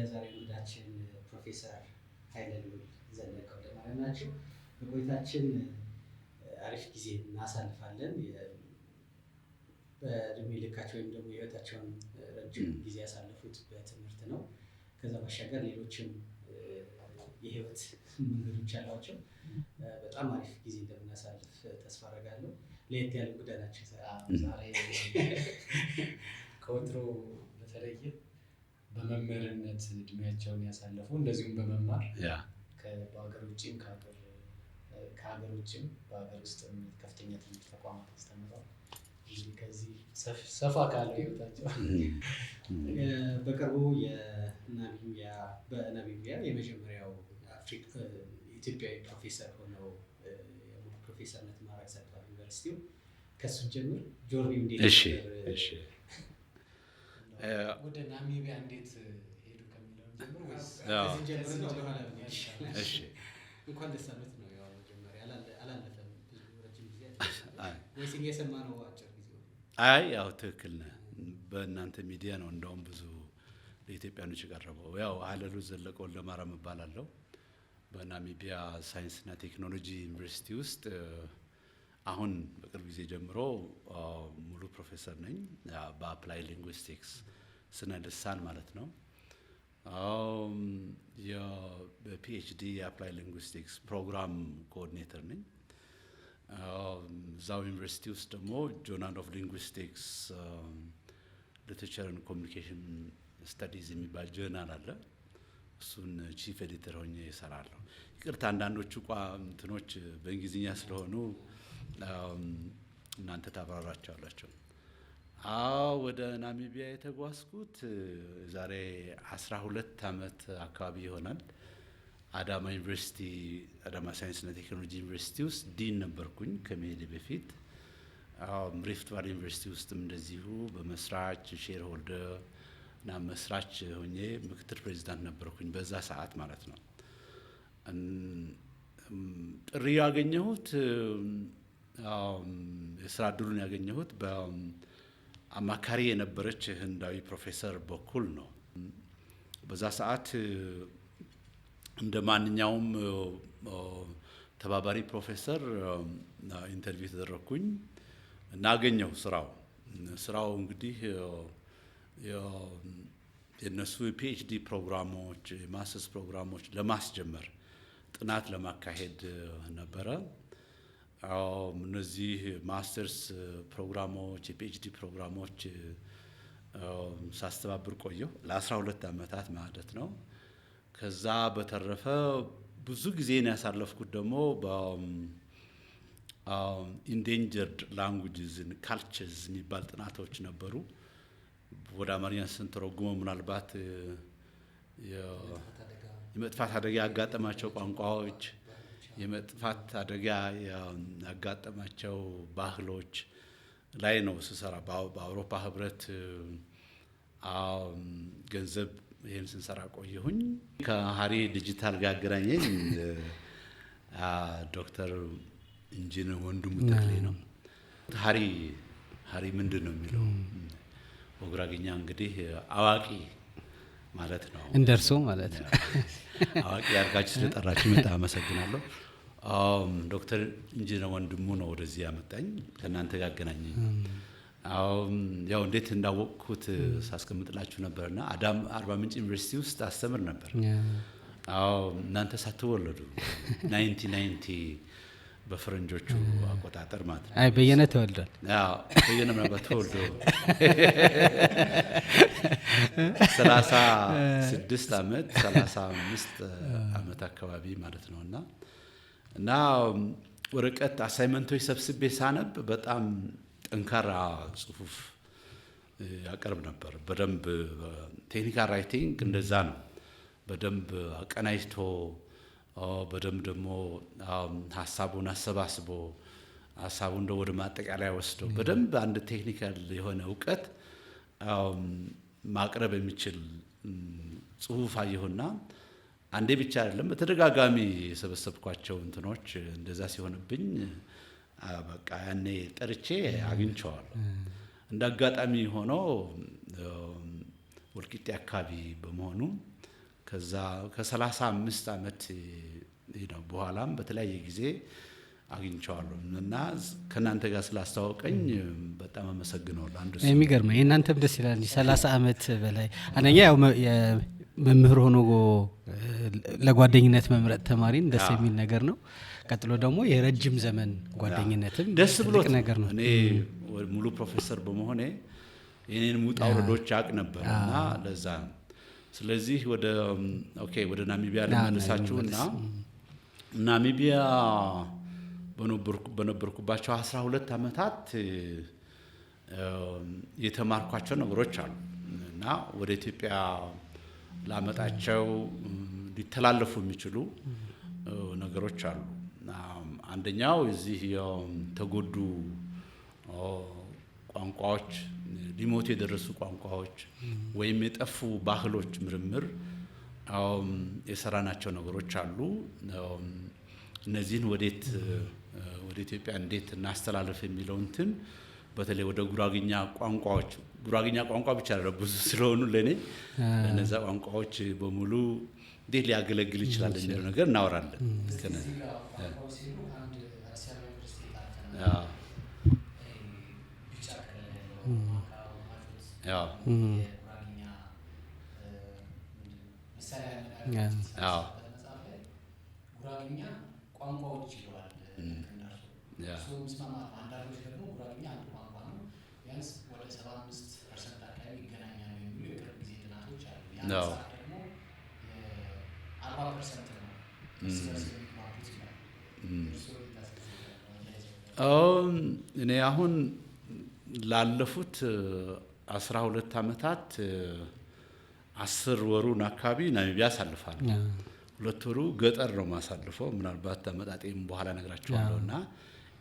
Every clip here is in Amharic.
የዛሬ እንግዳችን ፕሮፌሰር ኃይለ ልዑል ዘለቀ ወልደማርያም ናቸው። በቆይታችን አሪፍ ጊዜ እናሳልፋለን። በእድሜ ልካቸው ወይም ደግሞ የህይወታቸውን ረጅም ጊዜ ያሳለፉት በትምህርት ነው። ከዛ ባሻገር ሌሎችም የህይወት መንገዶች አሏቸው። በጣም አሪፍ ጊዜ እንደምናሳልፍ ተስፋ አደርጋለሁ። ለየት ያለ እንግዳ ናቸው ዛሬ ከወትሮ በተለየ በመምህርነት እድሜያቸውን ያሳለፉ እንደዚሁም በመማር በሀገር ውጭም ከሀገር ውጭም በሀገር ውስጥም ከፍተኛ ትምህርት ተቋማት አስተምረዋል። ከዚህ ሰፋ ካለው ህይወታቸው በቅርቡ በናሚቢያ የመጀመሪያው ኢትዮጵያዊ ፕሮፌሰር ሆነው የሙሉ ፕሮፌሰርነት ማዕረግ ሰጥቷል ዩኒቨርሲቲው። ከሱን ጀምር ጆርኒ እንዴት ወደ ናሚቢያ እንዴት ሄዱ ከሚለው ጀምር ወይስ ጀምር ነው? እሺ እንኳን ደስ አለት ነው። ያው መጀመሪያ አላለፈም ብዙ ረጅም ጊዜ ወይስ እየሰማነው አጭር ጊዜ? ያው ትክክል ነህ። በእናንተ ሚዲያ ነው እንደውም ብዙ ለኢትዮጵያኖች የቀረበው። ያው ኃይለ ልዑል ዘለቀ ወልደማርያም እባላለሁ። በናሚቢያ ሳይንስና ቴክኖሎጂ ዩኒቨርሲቲ ውስጥ አሁን በቅርብ ጊዜ ጀምሮ ሙሉ ፕሮፌሰር ነኝ። በአፕላይ ሊንጉስቲክስ ስነ ልሳን ማለት ነው። በፒኤችዲ የአፕላይ ሊንጉስቲክስ ፕሮግራም ኮኦርዲኔተር ነኝ። እዛው ዩኒቨርሲቲ ውስጥ ደግሞ ጆርናል ኦፍ ሊንጉስቲክስ ሊትሬቸር ኤንድ ኮሚኒኬሽን ስተዲዝ የሚባል ጆርናል አለ። እሱን ቺፍ ኤዲተር ሆኜ እሰራለሁ። ይቅርታ አንዳንዶቹ እንትኖች በእንግሊዝኛ ስለሆኑ እናንተ ታብራራቸዋላችሁ። ወደ ናሚቢያ የተጓዝኩት ዛሬ 12 ዓመት አካባቢ ይሆናል። አዳማ ዩኒቨርሲቲ አዳማ ሳይንስና ቴክኖሎጂ ዩኒቨርሲቲ ውስጥ ዲን ነበርኩኝ ከመሄዴ በፊት። ሪፍት ቫሊ ዩኒቨርሲቲ ውስጥም እንደዚሁ በመስራች ሼር ሆልደር እና መስራች ሆኜ ምክትል ፕሬዚዳንት ነበርኩኝ በዛ ሰዓት ማለት ነው። ጥሪ ያገኘሁት የስራ እድሉን ያገኘሁት በአማካሪ የነበረች ህንዳዊ ፕሮፌሰር በኩል ነው። በዛ ሰዓት እንደ ማንኛውም ተባባሪ ፕሮፌሰር ኢንተርቪው ተደረኩኝ እና አገኘሁ ስራው እንግዲህ የነሱ ፒኤችዲ ፕሮግራሞች ማስተርስ ፕሮግራሞች ለማስጀመር ጥናት ለማካሄድ ነበረ። እነዚህ ማስተርስ ፕሮግራሞች የፒኤችዲ ፕሮግራሞች ሳስተባብር ቆየሁ ለ12 ዓመታት ማለት ነው። ከዛ በተረፈ ብዙ ጊዜን ያሳለፍኩት ደግሞ ኢንዴንጀርድ ላንጉጅስ ኤንድ ካልቸርስ የሚባል ጥናቶች ነበሩ። ወደ አማርኛ ስንተረጉመው ምናልባት የመጥፋት አደጋ ያጋጠማቸው ቋንቋዎች፣ የመጥፋት አደጋ ያጋጠማቸው ባህሎች ላይ ነው ስሰራ። በአውሮፓ ህብረት ገንዘብ ይሄን ስንሰራ ቆየሁኝ። ከሀሪ ዲጂታል ጋር አገናኘኝ ዶክተር ኢንጂነር ወንድሙ ተክሌ ነው። ሀሪ ምንድን ነው የሚለው በጉራጌኛ እንግዲህ አዋቂ ማለት ነው። እንደርሶ ማለት ነው። አዋቂ አድርጋችሁ ስለጠራችሁ በጣም አመሰግናለሁ። ዶክተር ኢንጂነር ወንድሙ ነው ወደዚህ ያመጣኝ፣ ከእናንተ ጋር አገናኘኝ። ያው እንዴት እንዳወቅኩት ሳስቀምጥላችሁ ነበርና አርባ ምንጭ ዩኒቨርሲቲ ውስጥ አስተምር ነበር። እናንተ ሳትወለዱ 1990 በፈረንጆቹ አቆጣጠር ማለት ነው። በየነ ተወልዷል። በየነ ምናልባት ተወልዶ 36 ዓመት 35 ዓመት አካባቢ ማለት ነው። እና ወረቀት አሳይመንቶች ሰብስቤ ሳነብ በጣም ጠንካራ ጽሁፍ ያቀርብ ነበር። በደንብ ቴክኒካል ራይቲንግ እንደዛ ነው። በደንብ አቀናጅቶ በደንብ ደግሞ ሀሳቡን አሰባስቦ ሀሳቡን ወደ ማጠቃለያ ወስዶ በደንብ አንድ ቴክኒካል የሆነ እውቀት ማቅረብ የሚችል ጽሁፍ አየሁና አንዴ ብቻ አይደለም በተደጋጋሚ የሰበሰብኳቸው እንትኖች እንደዛ ሲሆንብኝ በቃ ያኔ ጠርቼ አግኝቼዋለሁ። እንደ አጋጣሚ ሆኖ ወልቂጤ አካባቢ በመሆኑ ከዛ ከ35 ዓመት ነው በኋላም በተለያየ ጊዜ አግኝቼዋለሁ እና ከናንተ ጋር ስላስተዋወቀኝ በጣም አመሰግናለሁ። አንዱ የሚገርም የእናንተም ደስ ይላል። 30 ዓመት በላይ አንደኛ ያው መምህር ሆኖ ለጓደኝነት መምረጥ ተማሪን ደስ የሚል ነገር ነው። ቀጥሎ ደግሞ የረጅም ዘመን ጓደኝነትም ደስ ብሎት ነገር ነው። እኔ ሙሉ ፕሮፌሰር በመሆኔ የኔን ውጣ ውረዶች አቅ ነበር እና ለዛ ስለዚህ ወደ ናሚቢያ ልመልሳችሁና ናሚቢያ በነበርኩባቸው 12 ዓመታት የተማርኳቸው ነገሮች አሉ እና ወደ ኢትዮጵያ ላመጣቸው ሊተላለፉ የሚችሉ ነገሮች አሉ። አንደኛው እዚህ ተጎዱ ቋንቋዎች፣ ሊሞቱ የደረሱ ቋንቋዎች ወይም የጠፉ ባህሎች ምርምር የሰራናቸው ነገሮች አሉ። እነዚህን ወደ ኢትዮጵያ እንዴት እናስተላልፍ የሚለው እንትን በተለይ ወደ ጉራግኛ ቋንቋ ብቻ ብዙ ስለሆኑ ለኔ እነዛ ቋንቋዎች በሙሉ እንዴት ሊያገለግል ይችላል የሚለው ነገር እናወራለን። ጉራግኛ ቋንቋዎች ይለዋል እሱ ምስማማት። አንዳንዶች ደግሞ ጉራግኛ አንድ ቋንቋ ነው፣ ቢያንስ ወደ 75% አካባቢ ይገናኛሉ የሚሉ የቅርብ ጊዜ ጥናቶች አሉ። ያ ደግሞ 40% ነው እርስ በርስ የሚግባቡት ይላል። እኔ አሁን ላለፉት 12 ዓመታት 10 ወሩን አካባቢ ናሚቢያ አሳልፋለሁ። 2 ወሩ ገጠር ነው ማሳልፈው። ምናልባት ተመጣጣኝ በኋላ ነግራችኋለሁ። እና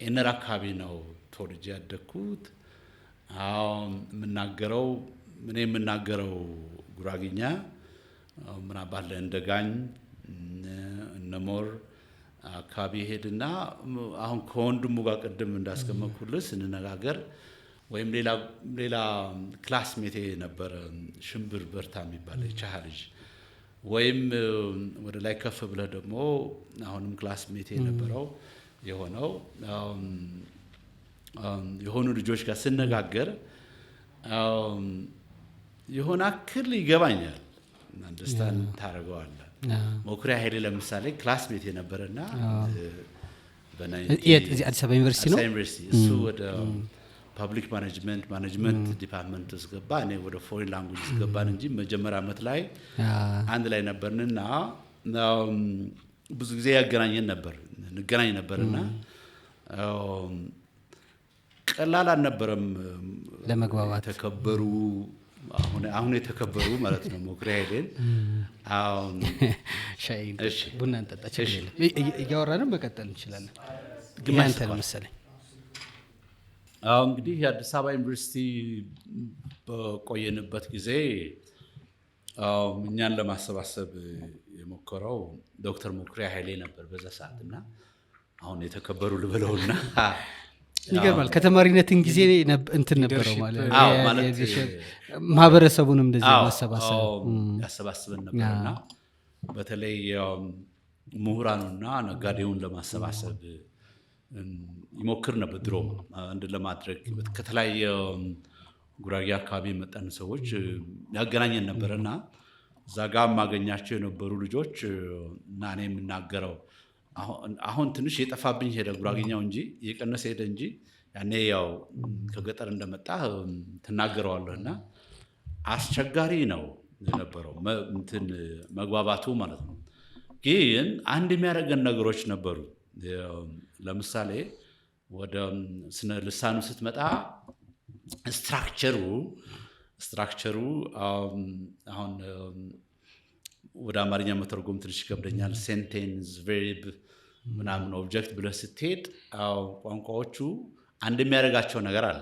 ኤነር አካባቢ ነው ተወልጄ ያደግኩት። የምናገረው ጉራግኛ ምናልባት ለእንደጋኝ እነሞር አካባቢ ሄድና አሁን ከወንድሙ ጋር ቅድም እንዳስቀመጥኩልህ ስንነጋገር ወይም ሌላ ክላስሜቴ ነበረ ሽምብር በርታ የሚባል የቻሃ ልጅ ወይም ወደ ላይ ከፍ ብለህ ደግሞ አሁንም ክላስሜቴ ነበረው የሆኑ ልጆች ጋር ስነጋገር የሆነ አክል ይገባኛል። አንደርስታንድ ታደርገዋለህ። ሞክሪያ ኃይሌ ለምሳሌ ክላስሜቴ ነበረና አዲስ አበባ ዩኒቨርሲቲ ነው እሱ ወደ ፐብሊክ ማኔጅመንት ዲፓርትመንት ውስጥ ገባ። እኔ ወደ ፎሬን ላንጉጅ ውስጥ ገባን እንጂ መጀመሪያ ዓመት ላይ አንድ ላይ ነበርንና ብዙ ጊዜ እንገናኝ ነበርና ቀላል አልነበረም ለመግባባት። ተከበሩ አሁን የተከበሩ ማለት ነው። ሞክሪያ ሄደን ሻይ ቡና እንጠጣ ችግር የለም። እያወራንም መቀጠል እንችላለን። አንተ ለምሳሌ እንግዲህ የአዲስ አበባ ዩኒቨርሲቲ በቆየንበት ጊዜ እኛን ለማሰባሰብ የሞከረው ዶክተር ሞክሪያ ኃይሌ ነበር በዛ ሰዓት እና አሁን የተከበሩ ልበለውና ይገርማል። ከተማሪነትን ጊዜ እንትን ነበረው ማለት ማህበረሰቡንም እንደዚህ ያሰባስበን ነበርና በተለይ ምሁራኑና ነጋዴውን ለማሰባሰብ ይሞክር ነበር። ድሮ አንድ ለማድረግ ከተለያየ ጉራጌ አካባቢ የመጣን ሰዎች ያገናኘን ነበርና እዛ ጋር ማገኛቸው የነበሩ ልጆች እና እኔ የምናገረው አሁን ትንሽ የጠፋብኝ ሄደ ጉራጌኛው እንጂ የቀነሰ ሄደ እንጂ ያኔ ያው ከገጠር እንደመጣ ትናገረዋለህና አስቸጋሪ ነው የነበረው መግባባቱ ማለት ነው። ግን አንድ የሚያደርገን ነገሮች ነበሩ። ለምሳሌ ወደ ስነ ልሳኑ ስትመጣ ስትራክቸሩ አሁን ወደ አማርኛ መተርጎም ትንሽ ይከብደኛል። ሴንቴንስ፣ ቨርብ ምናምን ኦብጀክት ብለህ ስትሄድ ቋንቋዎቹ አንድ የሚያደርጋቸው ነገር አለ፣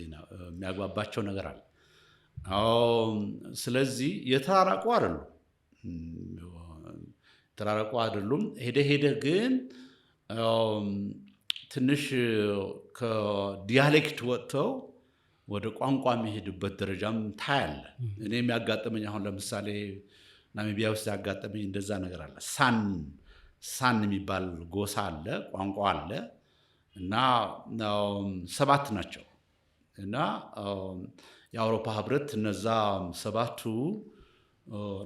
የሚያግባባቸው ነገር አለ። ስለዚህ የተራራቁ አይደሉም። ሄደ ግን ትንሽ ከዲያሌክት ወጥተው ወደ ቋንቋ የሚሄድበት ደረጃም ታያለ። እኔ የሚያጋጥመኝ አሁን ለምሳሌ ናሚቢያ ውስጥ ያጋጠመኝ እንደዛ ነገር አለ። ሳን የሚባል ጎሳ አለ፣ ቋንቋ አለ እና 7 ናቸው እና የአውሮፓ ህብረት እነዛ 7ቱ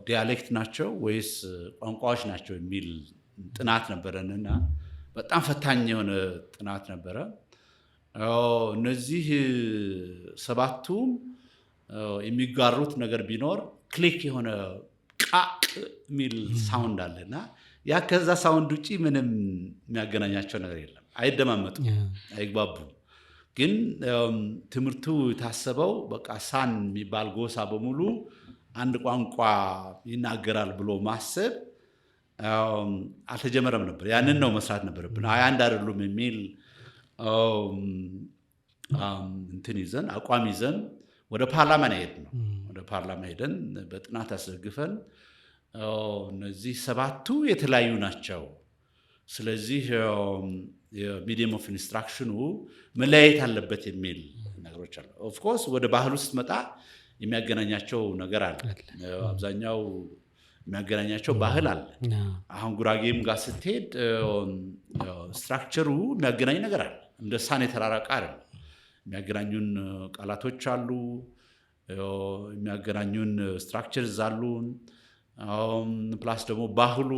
ዲያሌክት ናቸው ወይስ ቋንቋዎች ናቸው የሚል ጥናት ነበረንና በጣም ፈታኝ የሆነ ጥናት ነበረ። እነዚህ 7ቱም የሚጋሩት ነገር ቢኖር ክሊክ የሆነ ቃቅ የሚል ሳውንድ አለና ያ ከዛ ሳውንድ ውጪ ምንም የሚያገናኛቸው ነገር የለም። አይደማመጡም፣ አይግባቡም። ግን ትምህርቱ የታሰበው በቃ ሳን የሚባል ጎሳ በሙሉ አንድ ቋንቋ ይናገራል ብሎ ማሰብ አልተጀመረም ነበር። ያንን ነው መስራት ነበረብን። አንድ አይደሉም የሚል እንትን ይዘን አቋም ይዘን ወደ ፓርላማ ሄድን። ወደ ፓርላማ ሄደን በጥናት አስደግፈን እነዚህ 7ቱ የተለያዩ ናቸው፣ ስለዚህ የሚዲየም ኦፍ ኢንስትራክሽኑ መለያየት አለበት የሚል ነገሮች አሉ። ኦፍኮርስ ወደ ባህል ውስጥ መጣ የሚያገናኛቸው ነገር አለ። አብዛኛው የሚያገናኛቸው ባህል አለ። አሁን ጉራጌም ጋር ስትሄድ ስትራክቸሩ የሚያገናኝ ነገር አለ። እንደ ሳን የተራራቀ አይደለም። የሚያገናኙን ቃላቶች አሉ፣ የሚያገናኙን ስትራክቸርዝ አሉን። ፕላስ ደግሞ ባህሉ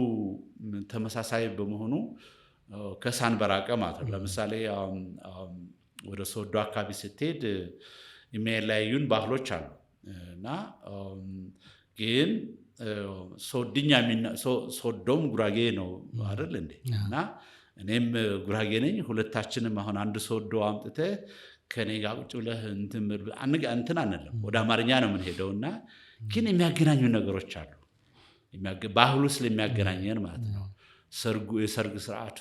ተመሳሳይ በመሆኑ ከሳን በራቀ ማለት ነው። ለምሳሌ ወደ ሶዶ አካባቢ ስትሄድ የሚለያዩን ባህሎች አሉ እና ግን ሶዶም ጉራጌ ነው አይደል እንዴ? እና እኔም ጉራጌ ነኝ። ሁለታችንም አሁን አንድ ሶዶ አምጥተህ ከኔ ጋር ቁጭ ብለህ እንትን አንለም፣ ወደ አማርኛ ነው የምንሄደው እና ግን የሚያገናኙ ነገሮች አሉ። ባህሉ ስለሚያገናኘን ማለት ነው። የሰርግ ስርዓቱ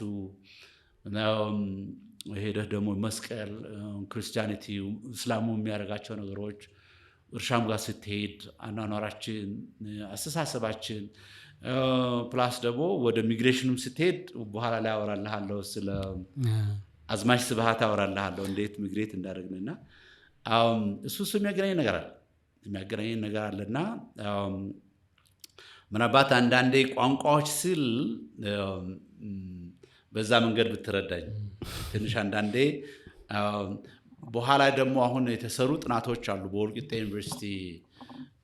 ሄደህ ደግሞ መስቀል፣ ክርስቲያኒቲ፣ እስላሙ የሚያደርጋቸው ነገሮች፣ እርሻም ጋር ስትሄድ አኗኗራችን፣ አስተሳሰባችን ፕላስ ደግሞ ወደ ሚግሬሽንም ስትሄድ በኋላ ላይ አወራልሃለሁ ስለ አዝማች ስብሃት አወራልሃለሁ እንዴት ሚግሬት እንዳደረግንና እሱ የሚያገናኝ ነገር አለና ምናልባት አንዳንዴ ቋንቋዎች ስል በዛ መንገድ ብትረዳኝ ትንሽ አንዳንዴ በኋላ ደግሞ አሁን የተሰሩ ጥናቶች አሉ በወልቂጤ ዩኒቨርሲቲ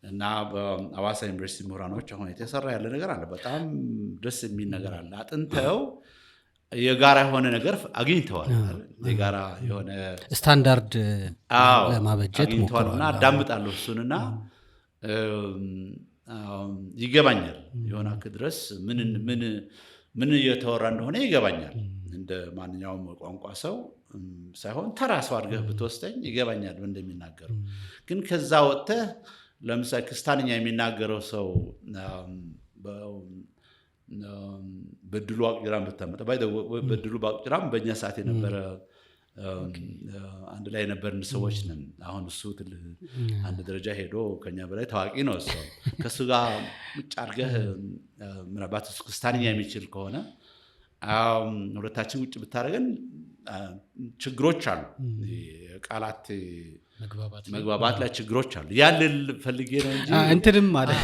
እና በአዋሳ ዩኒቨርሲቲ ምሁራኖች አሁን የተሰራ ያለ ነገር አለ። በጣም ደስ የሚል ነገር አለ። አጥንተው የጋራ የሆነ ነገር አግኝተዋል። የጋራ የሆነ ስታንዳርድ ለማበጀት አግኝተዋልና አዳምጣለሁ እሱንና ይገባኛል። የሆነ ድረስ ምን እየተወራ እንደሆነ ይገባኛል። እንደ ማንኛውም ቋንቋ ሰው ሳይሆን ተራ ሰው አድርገህ ብትወስደኝ ይገባኛል እንደሚናገሩ። ግን ከዛ ወጥተህ ለምሳሌ ክስታንኛ የሚናገረው ሰው በድሉ አቅጅራም ብታመጣ በድሉ አቅጅራም በእኛ ሰዓት የነበረ አንድ ላይ የነበርን ሰዎች ነን። አሁን እሱ አንድ ደረጃ ሄዶ ከኛ በላይ ታዋቂ ነው። እሱ ከእሱ ጋር ውጭ አድርገህ ምናልባት እሱ ክስታንኛ የሚችል ከሆነ ሁለታችን ውጭ ብታደርገን ችግሮች አሉ። ቃላት መግባባት ላይ ችግሮች አሉ። ያልል ፈልጌ ነው እንጂ እንትንም ማለት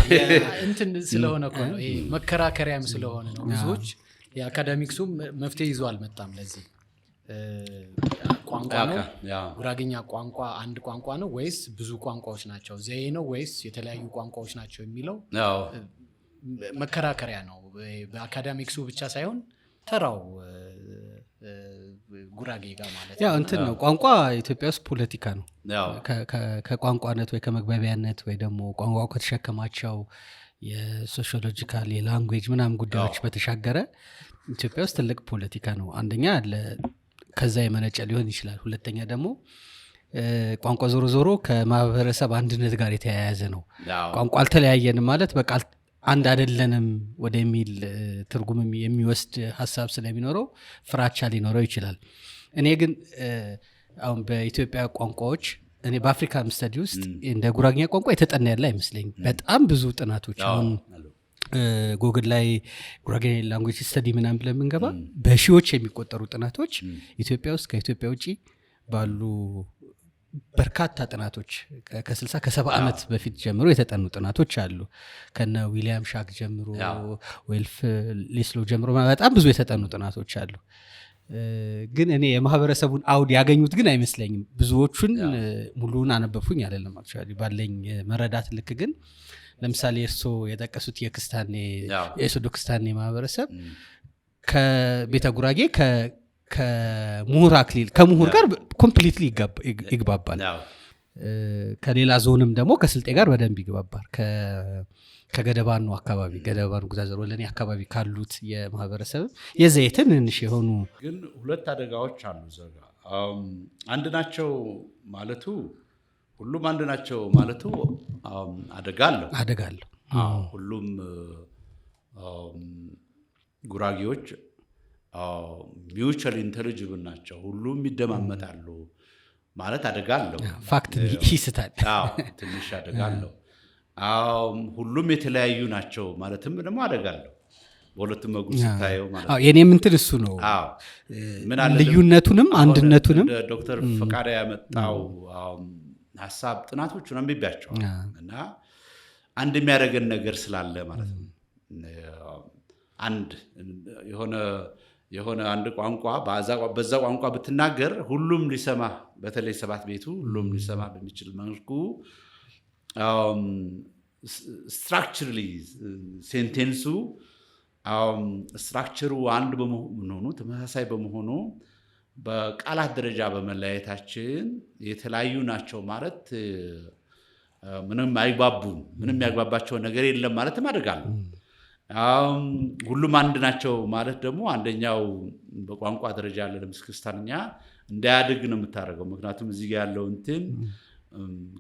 እንትን ስለሆነ እኮ ነው። ይሄ መከራከሪያም ስለሆነ ነው። ብዙዎች የአካዳሚክሱ መፍትሄ ይዞ አልመጣም። ለዚህ ቋንቋ ነው ጉራጌኛ ቋንቋ አንድ ቋንቋ ነው ወይስ ብዙ ቋንቋዎች ናቸው? ዘዬ ነው ወይስ የተለያዩ ቋንቋዎች ናቸው የሚለው መከራከሪያ ነው። በአካዳሚክሱ ብቻ ሳይሆን ተራው ጉራጌ ጋር ማለት ያው እንትን ነው። ቋንቋ ኢትዮጵያ ውስጥ ፖለቲካ ነው። ከቋንቋነት ወይ ከመግባቢያነት ወይ ደግሞ ቋንቋው ከተሸከማቸው የሶሺዮሎጂካል የላንጉዌጅ ምናምን ጉዳዮች በተሻገረ ኢትዮጵያ ውስጥ ትልቅ ፖለቲካ ነው። አንደኛ ከዛ የመነጨ ሊሆን ይችላል። ሁለተኛ ደግሞ ቋንቋ ዞሮ ዞሮ ከማህበረሰብ አንድነት ጋር የተያያዘ ነው። ቋንቋ አልተለያየንም ማለት በቃ አንድ አይደለንም ወደሚል ትርጉም የሚወስድ ሀሳብ ስለሚኖረው ፍራቻ ሊኖረው ይችላል። እኔ ግን አሁን በኢትዮጵያ ቋንቋዎች እኔ በአፍሪካን ስተዲ ውስጥ እንደ ጉራጌኛ ቋንቋ የተጠና ያለ አይመስለኝም። በጣም ብዙ ጥናቶች አሁን ጎግል ላይ ጉራጌኛ ላንጉዌጅ ስተዲ ምናምን ብለን ብንገባ በሺዎች የሚቆጠሩ ጥናቶች ኢትዮጵያ ውስጥ ከኢትዮጵያ ውጭ ባሉ በርካታ ጥናቶች ከ60 ከ70 ዓመት በፊት ጀምሮ የተጠኑ ጥናቶች አሉ። ከነ ዊሊያም ሻክ ጀምሮ ዌልፍ ሊስሎ ጀምሮ በጣም ብዙ የተጠኑ ጥናቶች አሉ። ግን እኔ የማህበረሰቡን አውድ ያገኙት ግን አይመስለኝም። ብዙዎቹን ሙሉውን አነበብኩኝ አይደለም አክቹዋሊ ባለኝ መረዳት ልክ። ግን ለምሳሌ እርሶ የጠቀሱት የሶዶ ክስታኔ ማህበረሰብ ከቤተ ጉራጌ ከምሁር አክሊል ከምሁር ጋር ኮምፕሊትሊ ይግባባል። ከሌላ ዞንም ደግሞ ከስልጤ ጋር በደንብ ይግባባል። ከገደባኑ አካባቢ ገደባኑ ጉዛዘር ወለኔ አካባቢ ካሉት የማህበረሰብ የዘይት ትንንሽ የሆኑ ግን ሁለት አደጋዎች አሉ ዘጋ አንድ ናቸው ማለቱ ሁሉም አንድ ናቸው ማለቱ አደጋ አለው። ሁሉም ጉራጌዎች ሚውቹዋል ኢንተሊጅብል ናቸው። ሁሉም ይደማመጣሉ ማለት አደጋ አለው። ፋክት ይስታል። ትንሽ አደጋ አለው። ሁሉም የተለያዩ ናቸው ማለትም ደግሞ አደጋ አለው። በሁለቱም መጉር ስታየው ማለት ነው። የኔም እንትን እሱ ነው። ልዩነቱንም አንድነቱንም ዶክተር ፈቃደ ያመጣው ሀሳብ ጥናቶቹን አንብቤያቸዋል እና አንድ የሚያደርገን ነገር ስላለ ማለት ነው። አንድ የሆነ አንድ ቋንቋ በዛ ቋንቋ ብትናገር ሁሉም ሊሰማ በተለይ ሰባት ቤቱ ሁሉም ሊሰማ በሚችል መልኩ ስትራክቸርሊ ሴንቴንሱ ስትራክቸሩ አንድ በመሆኑ ተመሳሳይ በመሆኑ በቃላት ደረጃ በመለያየታችን የተለያዩ ናቸው ማለት ምንም አይግባቡም። ምንም ያግባባቸው ነገር የለም ማለትም አደርጋለሁ። ሁሉም አንድ ናቸው ማለት ደግሞ አንደኛው በቋንቋ ደረጃ ያለ ለምስክስታንኛ እንዳያድግ ነው የምታደርገው። ምክንያቱም እዚህ ጋር ያለው እንትን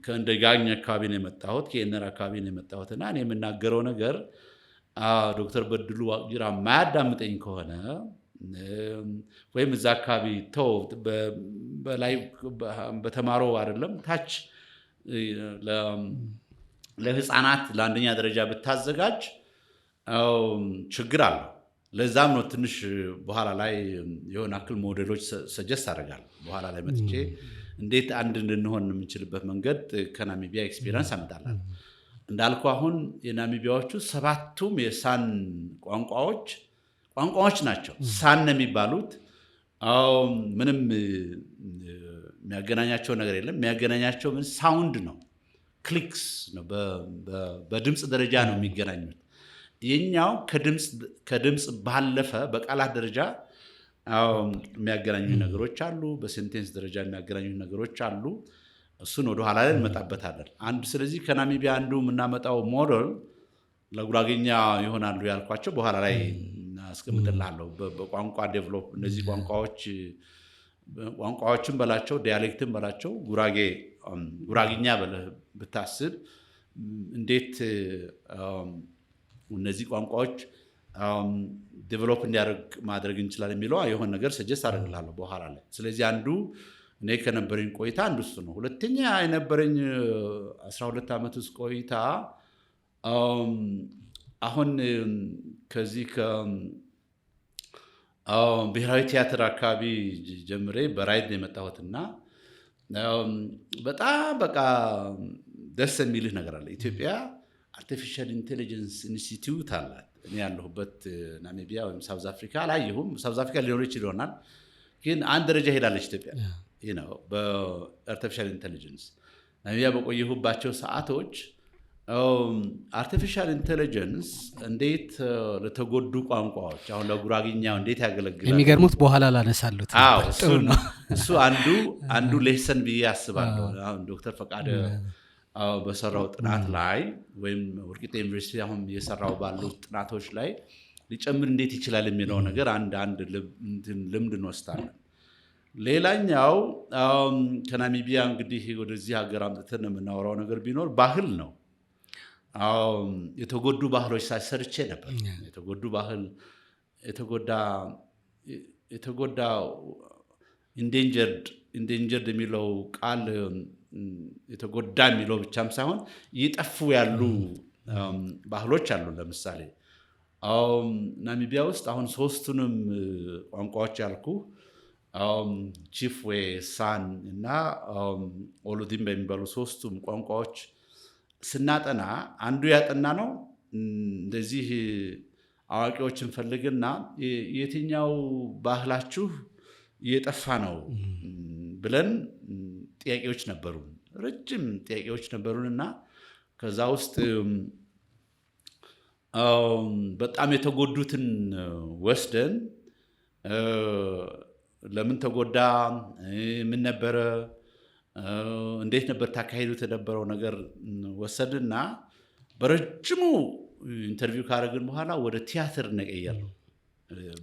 ከእንደጋኝ አካባቢ ነው የመጣሁት ከኤነር አካባቢ ነው የመጣሁት እና እኔ የምናገረው ነገር ዶክተር በድሉ ዋቅጅራ ማያዳምጠኝ ከሆነ ወይም እዛ አካባቢ ተው በላይ በተማረው አይደለም ታች ለህፃናት ለአንደኛ ደረጃ ብታዘጋጅ ችግር አለ። ለዛም ነው ትንሽ በኋላ ላይ የሆነ አክል ሞዴሎች ሰጀስት አደርጋለሁ። በኋላ ላይ መጥቼ እንዴት አንድ እንድንሆን የምንችልበት መንገድ ከናሚቢያ ኤክስፒሪየንስ አመጣለሁ። እንዳልኩ አሁን የናሚቢያዎቹ ሰባቱም የሳን ቋንቋዎች ናቸው። ሳን የሚባሉት ምንም የሚያገናኛቸው ነገር የለም። የሚያገናኛቸው ምን ሳውንድ ነው፣ ክሊክስ ነው። በድምፅ ደረጃ ነው የሚገናኙት። የኛው ከድምፅ ባለፈ በቃላት ደረጃ የሚያገናኙ ነገሮች አሉ። በሴንቴንስ ደረጃ የሚያገናኙ ነገሮች አሉ። እሱን ወደ ኋላ ላይ እንመጣበታለን። ስለዚህ ከናሚቢያ አንዱ የምናመጣው ሞዴል ለጉራጌኛ ይሆናሉ ያልኳቸው በኋላ ላይ አስቀምጥልሃለሁ። በቋንቋ ዴቨሎፕ እነዚህ ቋንቋዎችን በላቸው ዲያሌክትን በላቸው ጉራጌኛ ብለህ ብታስብ እንዴት እነዚህ ቋንቋዎች ዴቨሎፕ እንዲያደርግ ማድረግ እንችላለን የሚለው የሆነ ነገር ሰጀስት አደርግልሃለሁ በኋላ ላይ። ስለዚህ አንዱ እኔ ከነበረኝ ቆይታ አንዱ እሱ ነው። ሁለተኛ የነበረኝ 12 ዓመት ውስጥ ቆይታ አሁን ከዚህ ብሔራዊ ቲያትር አካባቢ ጀምሬ በራይድ የመጣሁትና በጣም በቃ ደስ የሚልህ ነገር አለ። ኢትዮጵያ አርቲፊሻል ኢንቴሊጀንስ ኢንስቲትዩት አላት። እኔ ያለሁበት ናሚቢያ ወይም ሳውዝ አፍሪካ አላየሁም። ሳውዝ አፍሪካ ሊኖር ይችል ይሆናል፣ ግን አንድ ደረጃ ሄዳለች ኢትዮጵያ በአርቲፊሻል ኢንቴሊጀንስ። ናሚቢያ በቆየሁባቸው ሰዓቶች አርቲፊሻል ኢንቴሊጀንስ እንዴት ለተጎዱ ቋንቋዎች አሁን ለጉራጌኛው እንዴት ያገለግላል የሚገርሙት በኋላ ላነሳሉት እሱ አንዱ ሌሰን ብዬ አስባለሁ። አሁን ዶክተር ፈቃደ በሰራው ጥናት ላይ ወይም ወልቂጤ ዩኒቨርሲቲ አሁን የሰራው ባሉት ጥናቶች ላይ ሊጨምር እንዴት ይችላል የሚለው ነገር አንድ ልምድ እንወስዳለን። ሌላኛው ከናሚቢያ እንግዲህ ወደዚህ ሀገር አምጥተን የምናወራው ነገር ቢኖር ባህል ነው። የተጎዱ ባህሎች ሰርቼ ነበር። የተጎዳ ኢንዴንጀርድ የሚለው ቃል የተጎዳ የሚለው ብቻም ሳይሆን እየጠፉ ያሉ ባህሎች አሉ። ለምሳሌ ናሚቢያ ውስጥ አሁን ሶስቱንም ቋንቋዎች ያልኩ ቺፍዌ፣ ሳን እና ኦሉዲን በሚባሉ 3ቱም ቋንቋዎች ስናጠና አንዱ ያጠና ነው እንደዚህ አዋቂዎችን ፈልግና የትኛው ባህላችሁ እየጠፋ ነው ብለን ጥያቄዎች ነበሩ፣ ረጅም ጥያቄዎች ነበሩንና ከዛ ውስጥ በጣም የተጎዱትን ወስደን ለምን ተጎዳ፣ ምን ነበረ፣ እንዴት ነበር ታካሂዱት የነበረው ነገር ወሰድና በረጅሙ ኢንተርቪው ካደረግን በኋላ ወደ ቲያትር ነቀየርነው።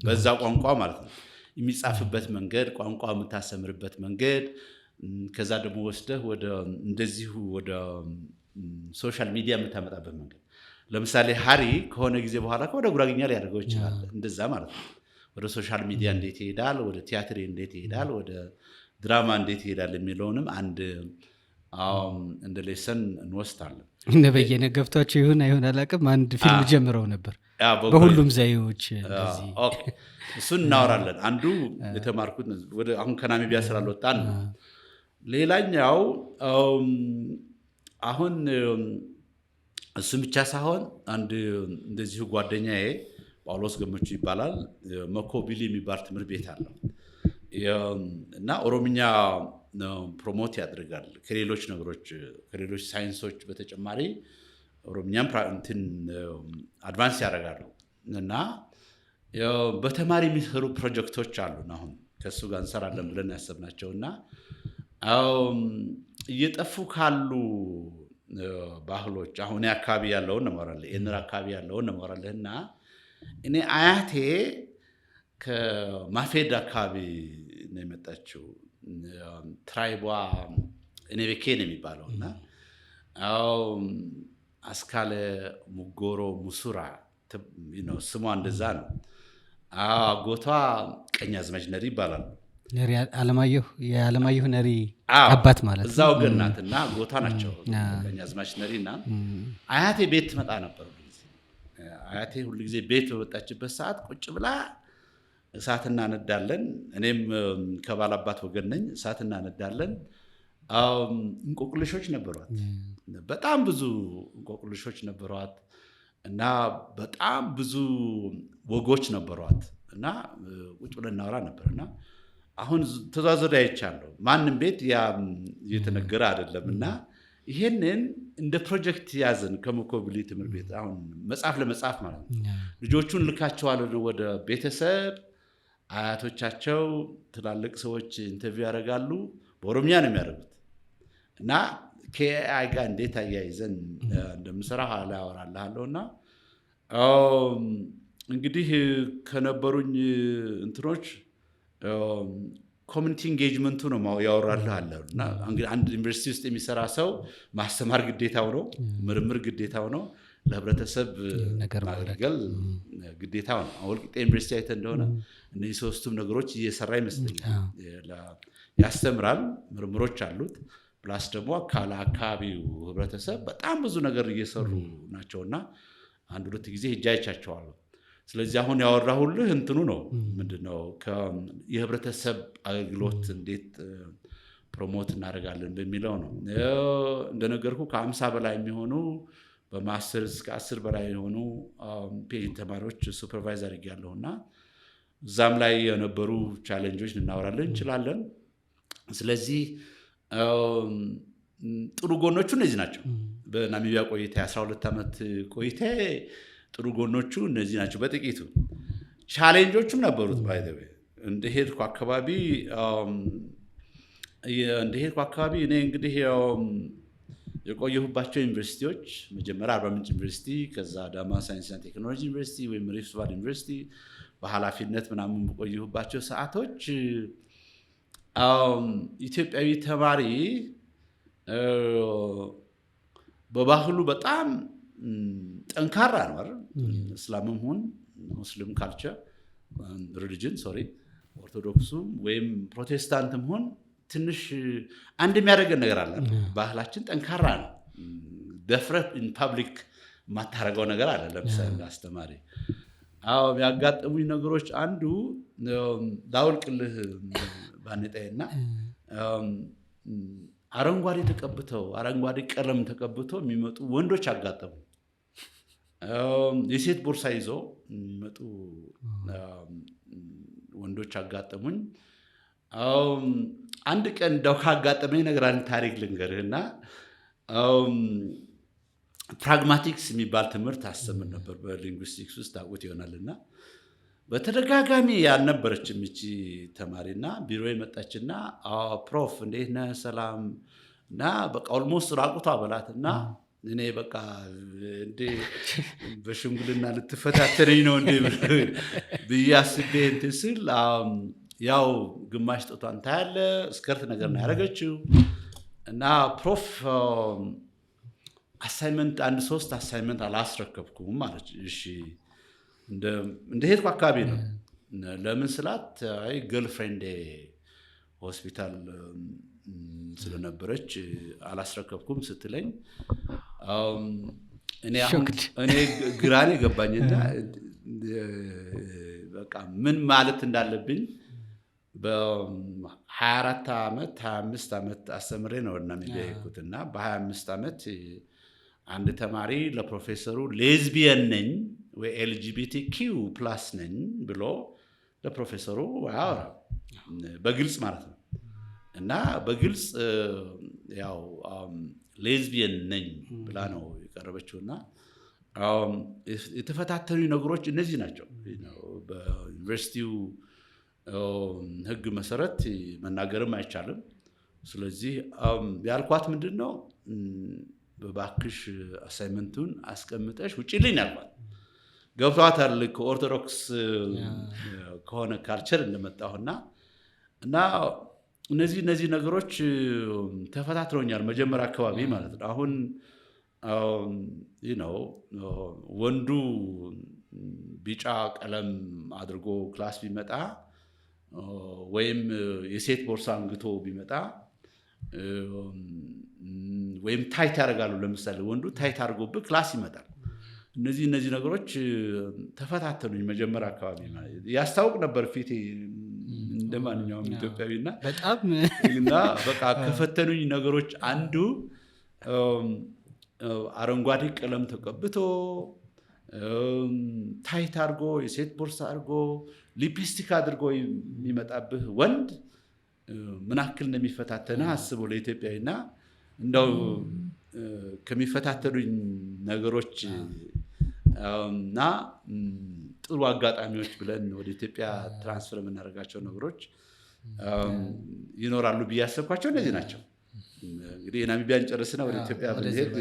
በዛ ቋንቋ ማለት ነው የሚጻፍበት መንገድ፣ ቋንቋ የምታሰምርበት መንገድ፣ ከዛ ደግሞ ወስደህ ወደ እንደዚሁ ወደ ሶሻል ሚዲያ የምታመጣበት መንገድ። ለምሳሌ ሃሪ ከሆነ ጊዜ በኋላ ወደ ጉራግኛ ሊያደርገው ይችላል። እንደዛ ማለት ነው። ወደ ሶሻል ሚዲያ እንዴት ይሄዳል፣ ወደ ቲያትር እንዴት ይሄዳል፣ ወደ ድራማ እንዴት ይሄዳል የሚለውንም አንድ እንደ ሌሰን እንወስዳለን። እነ በየነ ገብቷቸው ይሁን አይሁን አላውቅም፣ አንድ ፊልም ጀምረው ነበር በሁሉም ዘዬዎች እንደዚህ። እሱን እናወራለን። አንዱ የተማርኩት ወደ አሁን ከናሚቢያ ስላልወጣን ነው። ሌላኛው አሁን እሱም ብቻ ሳይሆን አንድ እንደዚሁ ጓደኛዬ ጳውሎስ ገመቹ ይባላል፣ መኮቢሊ የሚባል ትምህርት ቤት አለው እና ኦሮምኛ ፕሮሞት ያደርጋል ከሌሎች ነገሮች ከሌሎች ሳይንሶች በተጨማሪ ኦሮምኛም አድቫንስ ያደርጋሉ እና በተማሪ የሚሰሩ ፕሮጀክቶች አሉን። አሁን ከእሱ ጋር እንሰራለን ብለን ያሰብናቸው እና እየጠፉ ካሉ ባህሎች አሁን አካባቢ ያለውን እንመራለን፣ ኤነር አካባቢ ያለውን እንመራለን እና እኔ አያቴ ከማፌድ አካባቢ ነው የመጣችው። ትራይቧ እኔቤኬ ነው የሚባለው እና አስካለ ሙጎሮ ሙሱራ ስሟ እንደዛ ነው። አጎቷ ቀኛዝማች ነሪ ይባላሉ። ነሪ የዓለማየሁ ነሪ አባት ማለት ነው። እዛው ወገን ናትና አጎቷ ናቸው ቀኛዝማች ነሪ እና አያቴ ቤት ትመጣ ነበር። አያቴ ሁሉ ጊዜ ቤት በመጣችበት ሰዓት ቁጭ ብላ እሳት እናነዳለን። እኔም ከባላባት ወገን ነኝ። እሳት እናነዳለን። እንቆቅልሾች ነበሯት፣ በጣም ብዙ እንቆቅልሾች ነበሯት እና በጣም ብዙ ወጎች ነበሯት እና ቁጭ ብለን እናወራ ነበር እና አሁን ተዛዘዳ አይቻለሁ። ማንም ቤት ያ እየተነገረ አይደለም እና ይሄንን እንደ ፕሮጀክት ያዘን ከመኮብሊ ትምህርት ቤት አሁን መጽሐፍ ለመጽሐፍ ማለት ነው። ልጆቹን ልካቸዋለን ወደ ቤተሰብ፣ አያቶቻቸው ትላልቅ ሰዎች ኢንተርቪው ያደርጋሉ። በኦሮምኛ ነው የሚያደርጉት እና ከአይ ጋር እንዴት አያይዘን እንደምሰራ ኋላ አወራልሃለሁ እና እንግዲህ ከነበሩኝ እንትኖች ኮሚኒቲ ኢንጌጅመንቱ ነው ያወራልሃለሁ እና እንግዲህ አንድ ዩኒቨርሲቲ ውስጥ የሚሰራ ሰው ማስተማር ግዴታው ነው፣ ምርምር ግዴታው ነው፣ ለህብረተሰብ ማገልገል ግዴታው ነው። ወልቂጤ ዩኒቨርሲቲ አይተ እንደሆነ እነዚህ 3ቱም ነገሮች እየሰራ ይመስለኛል። ያስተምራል፣ ምርምሮች አሉት፣ ፕላስ ደግሞ አካባቢው ህብረተሰብ በጣም ብዙ ነገር እየሰሩ ናቸውና አንድ ሁለት ጊዜ ሄጄ አይቻቸዋለሁ። ስለዚህ አሁን ያወራሁልህ እንትኑ ነው ምንድነው የህብረተሰብ አገልግሎት እንዴት ፕሮሞት እናደርጋለን በሚለው ነው። እንደነገርኩ ከ50 በላይ የሚሆኑ በማስተር እስከ 10 በላይ የሆኑ ፒኤችዲ ተማሪዎች ሱፐርቫይዝ አድርጌያለሁና እዛም ላይ የነበሩ ቻሌንጆች እናወራለን እንችላለን። ስለዚህ ጥሩ ጎኖቹ እነዚህ ናቸው። በናሚቢያ ቆይታ 12 ዓመት ቆይታ ጥሩ ጎኖቹ እነዚህ ናቸው በጥቂቱ። ቻሌንጆቹም ነበሩት። ባይዘዌ እንደሄድኩ አካባቢ እኔ እንግዲህ የቆየሁባቸው ዩኒቨርሲቲዎች መጀመሪያ አርባ ምንጭ ዩኒቨርሲቲ፣ ከዛ አዳማ ሳይንስና ቴክኖሎጂ ዩኒቨርሲቲ ወይም ሪፍት ቫሊ ዩኒቨርሲቲ በኃላፊነት ምናምን በቆየሁባቸው ሰዓቶች ኢትዮጵያዊ ተማሪ በባህሉ በጣም ጠንካራ ነው አይደል? እስላምም ሆነ ሙስሊም ካልቸር ሪሊጅን ኦርቶዶክሱም ወይም ፕሮቴስታንትም ሆነ ትንሽ አንድ የሚያደርገን ነገር አለ። ባህላችን ጠንካራ ነው። ደፍረህ ኢን ፐብሊክ የማታረገው ነገር አለ። ለምሳሌ አስተማሪ አዎ ያጋጠሙኝ ነገሮች አንዱ ዳውልቅልህ ባንጣይና አረንጓዴ ቀለም ተቀብተው የሚመጡ ወንዶች አጋጠሙ። የሴት ቦርሳ ይዘው የሚመጡ ወንዶች አጋጠሙኝ። አንድ ቀን እንደው ካጋጠመኝ ነገር አንድ ታሪክ ልንገርህና ፕራግማቲክስ የሚባል ትምህርት አስተምር ነበር በሊንጉስቲክስ ውስጥ ታውቁት ይሆናልና በተደጋጋሚ ያልነበረችም እቺ ተማሪና ቢሮ የመጣችና ፕሮፍ እንዴት ነህ ሰላም እና በቃ ኦልሞስት ራቁቷ በላትና እኔ በቃ እንዴ በሽምግልና ልትፈታተነኝ ነው እንዴ ብዬ አስቤ እንትን ስል ያው ግማሽ ጦቷን ታያለ ስከርት ነገር ነው ያደረገችው እና ፕሮፍ አሳይመንት አንድ 3 አሳይመንት አላስረከብኩም ማለት እሺ እንደ ሄድኩ አካባቢ ነው ለምን ስላት አይ ገርልፍሬንድ ሆስፒታል ስለነበረች አላስረከብኩም ስትለኝ እኔ ግራኔ ገባኝና በቃ ምን ማለት እንዳለብኝ በ24 ዓመት 25 ዓመት አስተምሬ ነው እና የሚያይኩትና በ25 ዓመት አንድ ተማሪ ለፕሮፌሰሩ ሌዝቢየን ነኝ ወይ LGBTQ+ ነኝ ብሎ ለፕሮፌሰሩ ያወራ በግልጽ ማለት ነው እና በግልጽ ያው ሌዝቢየን ነኝ ብላ ነው የቀረበችውና የተፈታተኑ ነገሮች እነዚህ ናቸው በዩኒቨርሲቲው ህግ መሰረት መናገርም አይቻልም ስለዚህ ያልኳት ምንድነው በባክሽ አሳይመንቱን አስቀምጠሽ ውጪልኝ አልኳት ገብቷታል ከኦርቶዶክስ ከሆነ ካልቸር እንደመጣሁና እና እነዚህ ነገሮች ተፈታትረውኛል መጀመሪያ አካባቢ ማለት ነው አሁን ወንዱ ቢጫ ቀለም አድርጎ ክላስ ቢመጣ ወይም የሴት ቦርሳ አንግቶ ቢመጣ ወይም ታይት ያደርጋሉ ለምሳሌ ወንዱ ታይት አድርጎብህ ክላስ ይመጣል እነዚህ ነገሮች ተፈታተኑኝ መጀመሪያ አካባቢ ማለት ያስታውቅ ነበር ፊቴ እንደማንኛውም ኢትዮጵያዊና በጣም እና በቃ ከፈተኑኝ ነገሮች አንዱ አረንጓዴ ቀለም ተቀብቶ ታይት አድርጎ የሴት ቦርሳ አድርጎ ሊፕስቲክ አድርጎ የሚመጣብህ ወንድ ምን ያክል እንደሚፈታተንህ አስበው ለኢትዮጵያዊና እንደው ከሚፈታተኑኝ ነገሮች እና ጥሩ አጋጣሚዎች ብለን ወደ ኢትዮጵያ ትራንስፈር የምናደርጋቸው ነገሮች ይኖራሉ ብዬ ያሰብኳቸው እነዚህ ናቸው እንግዲህ ናሚቢያን ጨርስና ወደ ኢትዮጵያ ብንሄድ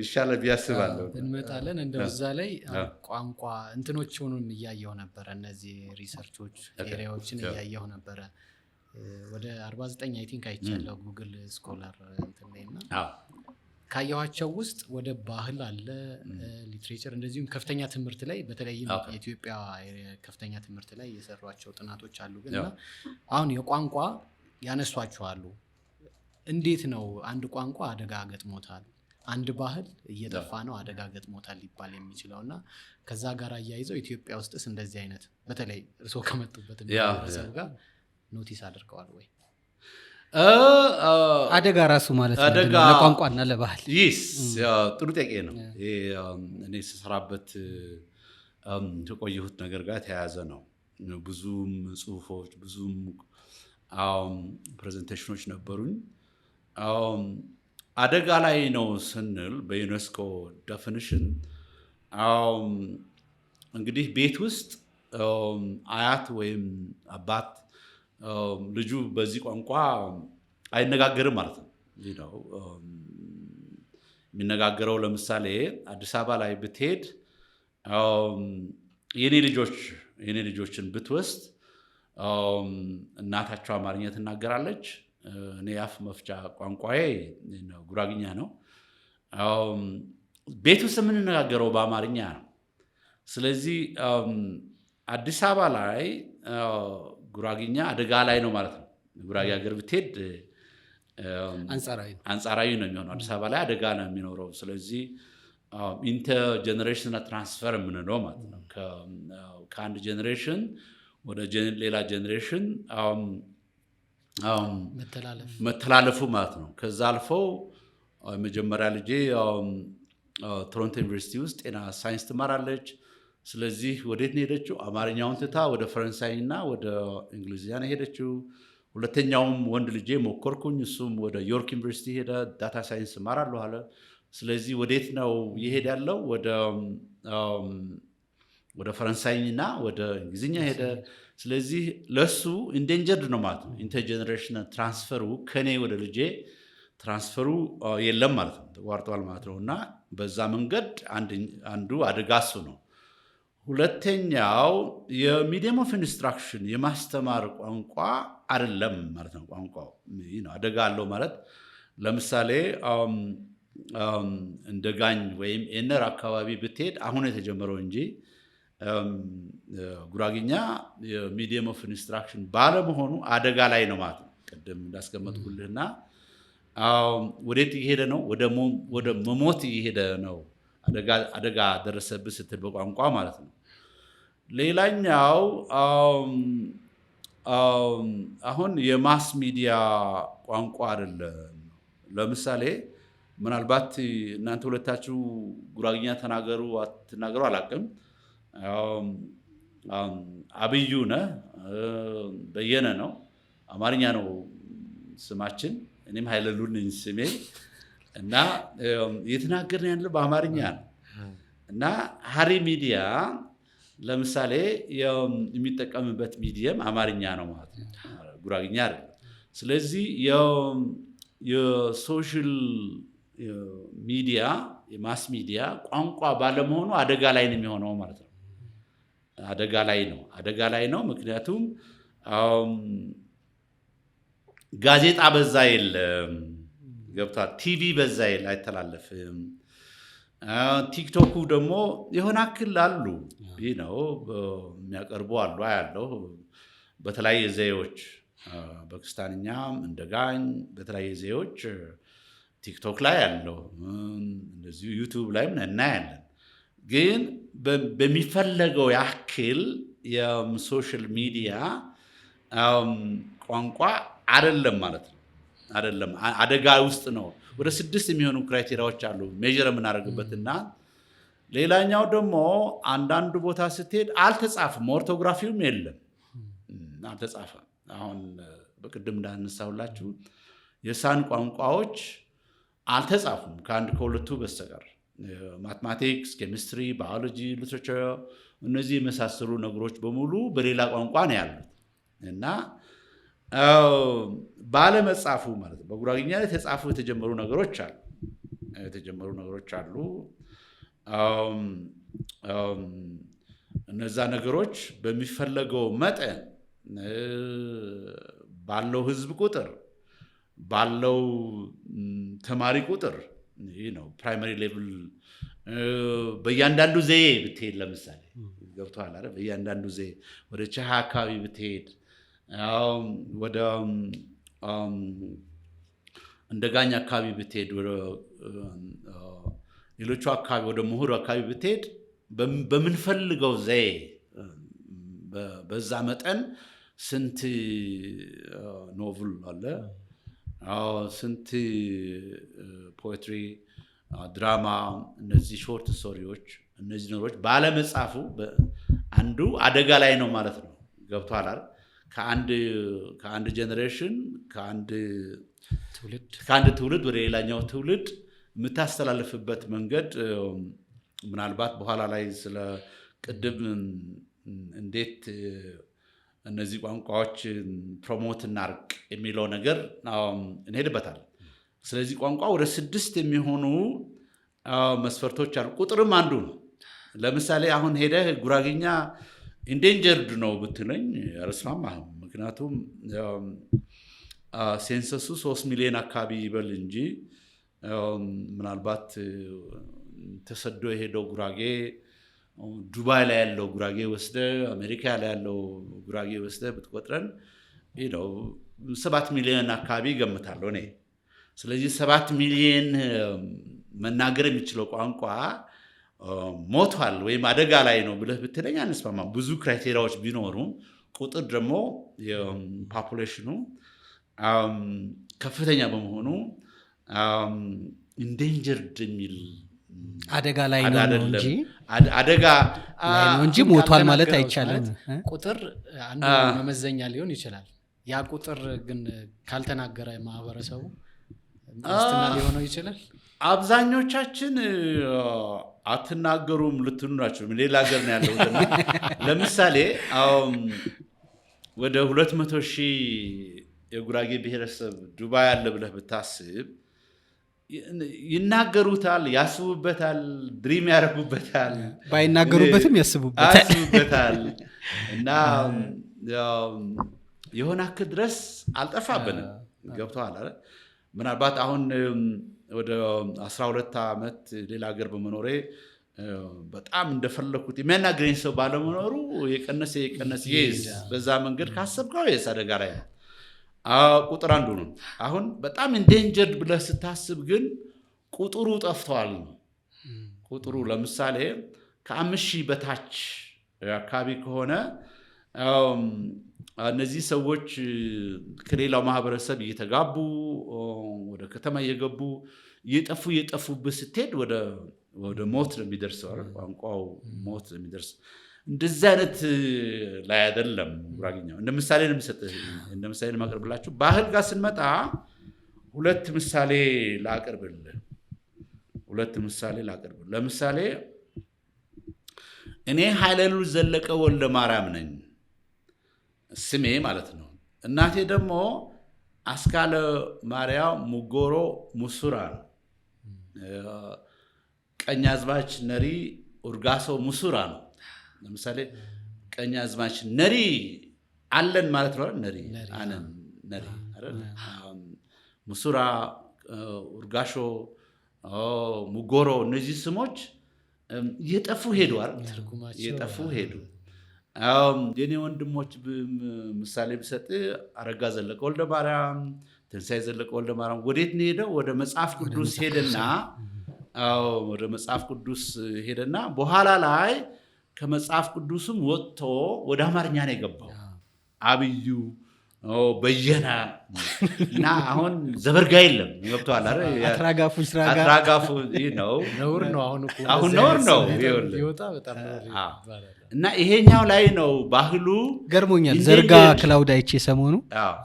ይሻላል ብዬ አስባለሁ እንመጣለን እንደው እዛ ላይ ቋንቋ እንትኖቹንም እያየሁ ነበር እነዚህ ሪሰርቾች ኤሪያዎችን እያየሁ ነበር ወደ 49 አይ ቲንክ አይቻለሁ ጉግል ስኮላር እንትነይና ካየኋቸው ውስጥ ወደ ባህል አለ ሊትሬቸር እንደዚሁም ከፍተኛ ትምህርት ላይ በተለይም የኢትዮጵያ ከፍተኛ ትምህርት ላይ የሰሯቸው ጥናቶች አሉ ግንና አሁን የቋንቋ ያነሷቸዋሉ እንዴት ነው አንድ ቋንቋ አደጋ ገጥሞታል አንድ ባህል እየጠፋ ነው አደጋ ገጥሞታል ሊባል የሚችለውና ከዛ ጋር አያይዘው ኢትዮጵያ ውስጥስ እንደዚህ አይነት በተለይ እርሶ ከመጡበት እንደሰው ጋር ኖቲስ አድርገዋል ወይ አደጋ ራሱ ማለት ነው ለቋንቋና ለባህል ጥሩ ጥያቄ ነው እኔ ስሰራበት ተቆየሁት ነገር ጋር ተያያዘ ነው ብዙም ጽሁፎች ብዙም ፕሬዘንቴሽኖች ነበሩኝ አደጋ ላይ ነው ስንል በዩኔስኮ ዴፊኒሽን እንግዲህ ቤት ውስጥ አያት ወይም አባት ልጁ በዚህ ቋንቋ አይነጋገርም ማለት ነው የሚነጋገረው ለምሳሌ አዲስ አበባ ላይ ብትሄድ የኔ ልጆችን ብትወስድ እናታቸው አማርኛ ትናገራለች እኔ አፍ መፍቻ ቋንቋዬ ጉራግኛ ነው ቤት ውስጥ የምንነጋገረው በአማርኛ ነው ስለዚህ አዲስ አበባ ላይ ጉራግኛ አደጋ ላይ ነው ማለት ነው ጉራጌ ሀገር ብትሄድ አንጻራዊ ነው የሚሆነው አዲስ አበባ ላይ አደጋ ነው የሚኖረው ስለዚህ ኢንተርጀነሬሽናል ትራንስፈር የምንለው ማለት ነው። ከአንድ ጀኔሬሽን ወደ ሌላ ጀኔሬሽን መተላለፉ ማለት ነው። ከዛ አልፈው መጀመሪያ ልጄ ቶሮንቶ ዩኒቨርሲቲ ውስጥ ጤና ሳይንስ ትማራለች። ስለዚህ ወዴት ነው ሄደችው? አማርኛውን ትታ ወደ ፈረንሳይና ወደ እንግሊዝኛ ነው ሄደችው። ሁለተኛውም ወንድ ልጄ ሞከርኩኝ፣ እሱም ወደ ዮርክ ዩኒቨርሲቲ ሄደ፣ ዳታ ሳይንስ እማራለሁ አለ። ስለዚህ ወዴት ነው ይሄድ ያለው? ወደ ፈረንሳይና ወደ እንግሊዝኛ ሄደ። ስለዚህ ለሱ ኢንዴንጀርድ ነው ማለት ነው። ኢንተርጀነሬሽናል ትራንስፈሩ ከኔ ወደ ልጄ ትራንስፈሩ የለም ማለት ነው፣ ተቋርጧል ማለት ነው። እና በዛ መንገድ አንዱ አደጋ እሱ ነው። ሁለተኛው የሚዲየም ኦፍ ኢንስትራክሽን የማስተማር ቋንቋ አይደለም ማለት ነው። ቋንቋው አደጋ አለው ማለት ለምሳሌ እንደ ጋኝ ወይም ኤነር አካባቢ ብትሄድ አሁን የተጀመረው እንጂ ጉራግኛ የሚዲየም ኦፍ ኢንስትራክሽን ባለመሆኑ አደጋ ላይ ነው ማለት ነው። ቅድም እንዳስቀመጥኩልህና ወዴት እየሄደ ነው? ወደ መሞት እየሄደ ነው። አደጋ ደረሰብህ ስትል በቋንቋ ማለት ነው። ሌላኛው አሁን የማስ ሚዲያ ቋንቋ አይደለም። ለምሳሌ ምናልባት እናንተ ሁለታችሁ ጉራግኛ ተናገሩ አትናገሩ አላውቅም። አብዩ ነህ፣ በየነ ነው፣ አማርኛ ነው ስማችን። እኔም ኃይለሉን ስሜ እና እየተናገርን ያለው በአማርኛ ነው። እና ሀሪ ሚዲያ ለምሳሌ የሚጠቀምበት ሚዲየም አማርኛ ነው ማለት ነው፣ ጉራግኛ አይደለም። ስለዚህ የሶሻል ሚዲያ የማስ ሚዲያ ቋንቋ ባለመሆኑ አደጋ ላይ ነው የሚሆነው ማለት ነው። አደጋ ላይ ነው። ምክንያቱም ጋዜጣ በዛ የለም፣ ገብቷል። ቲቪ በዛ አይተላለፍም። ቲክቶኩ ደግሞ የሆነ አክል አሉ ነው የሚያቀርቡ አሉ ያለው በተለያየ ዘዬዎች፣ በክስታንኛም እንደጋኝ በተለያየ ዘዬዎች ቲክቶክ ላይ ያለው እንደዚሁ ዩቱብ ላይም እናያለን። ግን በሚፈለገው ያክል የሶሻል ሚዲያ ቋንቋ አይደለም ማለት ነው። አይደለም፣ አደጋ ውስጥ ነው። ወደ 6 የሚሆኑ ክራይቴሪያዎች አሉ ሜጀር የምናደርግበትና ሌላኛው ደግሞ አንዳንዱ ቦታ ስትሄድ አልተጻፈም፣ ኦርቶግራፊውም የለም፣ አልተጻፈም። አሁን በቅድም እንዳነሳሁላችሁ የሳን ቋንቋዎች አልተጻፉም ከአንድ ከሁለቱ በስተቀር። ማትማቲክስ፣ ኬሚስትሪ፣ ባዮሎጂ፣ ሊትሬቸር እነዚህ የመሳሰሉ ነገሮች በሙሉ በሌላ ቋንቋ ነው ያሉት እና ባለመጻፉ ማለት ነው። በጉራግኛ ላይ የተጻፉ የተጀመሩ ነገሮች አሉ። እነዛ ነገሮች በሚፈለገው መጠን ባለው ህዝብ ቁጥር ባለው ተማሪ ቁጥር ነው ፕራይመሪ ሌቭል በእያንዳንዱ ዘዬ ብትሄድ ለምሳሌ ገብቶሃል አይደል? በእያንዳንዱ ዘዬ ወደ ቻሃ አካባቢ ብትሄድ ወደ እንደጋኝ አካባቢ ብትሄድ ወደ ሌሎቹ አካባቢ ወደ ምሁር አካባቢ ብትሄድ በምንፈልገው ዘዬ በዛ መጠን ስንት ኖቭል አለ፣ ስንት ፖኤትሪ፣ ድራማ፣ እነዚህ ሾርት ስቶሪዎች፣ እነዚህ ነገሮች ባለመጻፉ አንዱ አደጋ ላይ ነው ማለት ነው። ገብቶሃል አይደል? ከአንድ ጀኔሬሽን ከአንድ ትውልድ ወደ ሌላኛው ትውልድ የምታስተላልፍበት መንገድ ምናልባት በኋላ ላይ ስለ ቅድም እንዴት እነዚህ ቋንቋዎች ፕሮሞት እናርቅ የሚለው ነገር እንሄድበታል። ስለዚህ ቋንቋ ወደ 6 የሚሆኑ መስፈርቶች አሉ። ቁጥርም አንዱ ነው። ለምሳሌ አሁን ሄደህ ጉራግኛ ኢንዴንጀርድ ነው ብትለኝ አልስማማህም። ምክንያቱም ሴንሰሱ 3 ሚሊዮን አካባቢ ይበል እንጂ ምናልባት ተሰዶ የሄደው ጉራጌ ዱባይ ላይ ያለው ጉራጌ ወስደ አሜሪካ ላይ ያለው ጉራጌ ወስደ ብትቆጥረን 7 ሚሊዮን አካባቢ ገምታለሁ እኔ። ስለዚህ 7 ሚሊዮን መናገር የሚችለው ቋንቋ ሞቷል ወይም አደጋ ላይ ነው ብለህ ብትለኝ አንስማማ። ብዙ ክራይቴሪያዎች ቢኖሩም ቁጥር ደግሞ የፖፑሌሽኑ ከፍተኛ በመሆኑ ኢንዴንጀርድ የሚል አደጋ ላይ ነው እንጂ አደጋ ላይ ነው እንጂ ሞቷል ማለት አይቻልም። ቁጥር አንዱ መመዘኛ ሊሆን ይችላል። ያ ቁጥር ግን ካልተናገረ ማህበረሰቡ ዋስትና ሊሆነው ይችላል። አብዛኞቻችን አትናገሩም ልትሉ ናቸው። ሌላ ሀገር ነው ያለሁትና ለምሳሌ ወደ 200,000 የጉራጌ ብሔረሰብ ዱባይ አለ ብለህ ብታስብ ይናገሩታል፣ ያስቡበታል፣ ድሪም ያደርጉበታል፣ ባይናገሩበትም ያስቡበታል እና የሆነ አክል ድረስ አልጠፋብንም። ገብቶሃል አይደል? ምናልባት አሁን ወደ 12 ዓመት ሌላ ሀገር በመኖሬ በጣም እንደፈለኩት የሚያናግረኝ ሰው ባለመኖሩ የቀነሰ ይዝ በዛ መንገድ ካሰብከው አደጋ ላይ ነው። ቁጥር አንዱ ነው። አሁን በጣም ኢንዴንጀርድ ብለህ ስታስብ ግን ቁጥሩ ጠፍቷል ነው። ቁጥሩ ለምሳሌ ከ5,000 በታች አካባቢ ከሆነ እነዚህ ሰዎች ከሌላው ማህበረሰብ እየተጋቡ ወደ ከተማ እየገቡ እየጠፉብህ ስትሄድ ወደ ሞት ነው የሚደርሰው። ቋንቋው ሞት ነው የሚደርሰው። እንደዚህ አይነት ላይ አይደለም ጉራጌኛው። እንደ ምሳሌ ለማቅረብላችሁ ባህል ጋር ስንመጣ ሁለት ምሳሌ ላቅርብልህ። ለምሳሌ እኔ ኃይለሉል ዘለቀ ወልደ ማርያም ነኝ ስሜ ማለት ነው። እናቴ ደግሞ አስካለ ማርያም ሙጎሮ ሙሱራ ነው። ቀኛዝማች ነሪ ኡርጋሶ ሙሱራ ነው። ለምሳሌ ቀኛዝማች ነሪ አለን ማለት ነው። ነሪ አነን ነሪ አይደል? ሙሱራ፣ ኡርጋሾ፣ ሙጎሮ እነዚህ ስሞች እየጠፉ ሄዱ። የኔ ወንድሞች ምሳሌ ብሰጥ አረጋ ዘለቀ ወልደ ማርያም፣ ትንሳኤ ዘለቀ ወልደ ማርያም ወዴት ነው ሄደው? ወደ መጽሐፍ ቅዱስ ሄደና በኋላ ላይ ከመጽሐፍ ቅዱስም ወጥቶ ወደ አማርኛ ነው የገባው። አብዩ በየነ እና አሁን ዘበርጋ የለም። ገብቶሃል አይደል? አትራጋፉ ነው። ነውር ነው። አሁን ነውር ነው ይወጣ በጣም ነውር። እና ይሄኛው ላይ ነው ባህሉ። ገርሞኛል። ዘርጋ ክላውድ አይቼ ሰሞኑ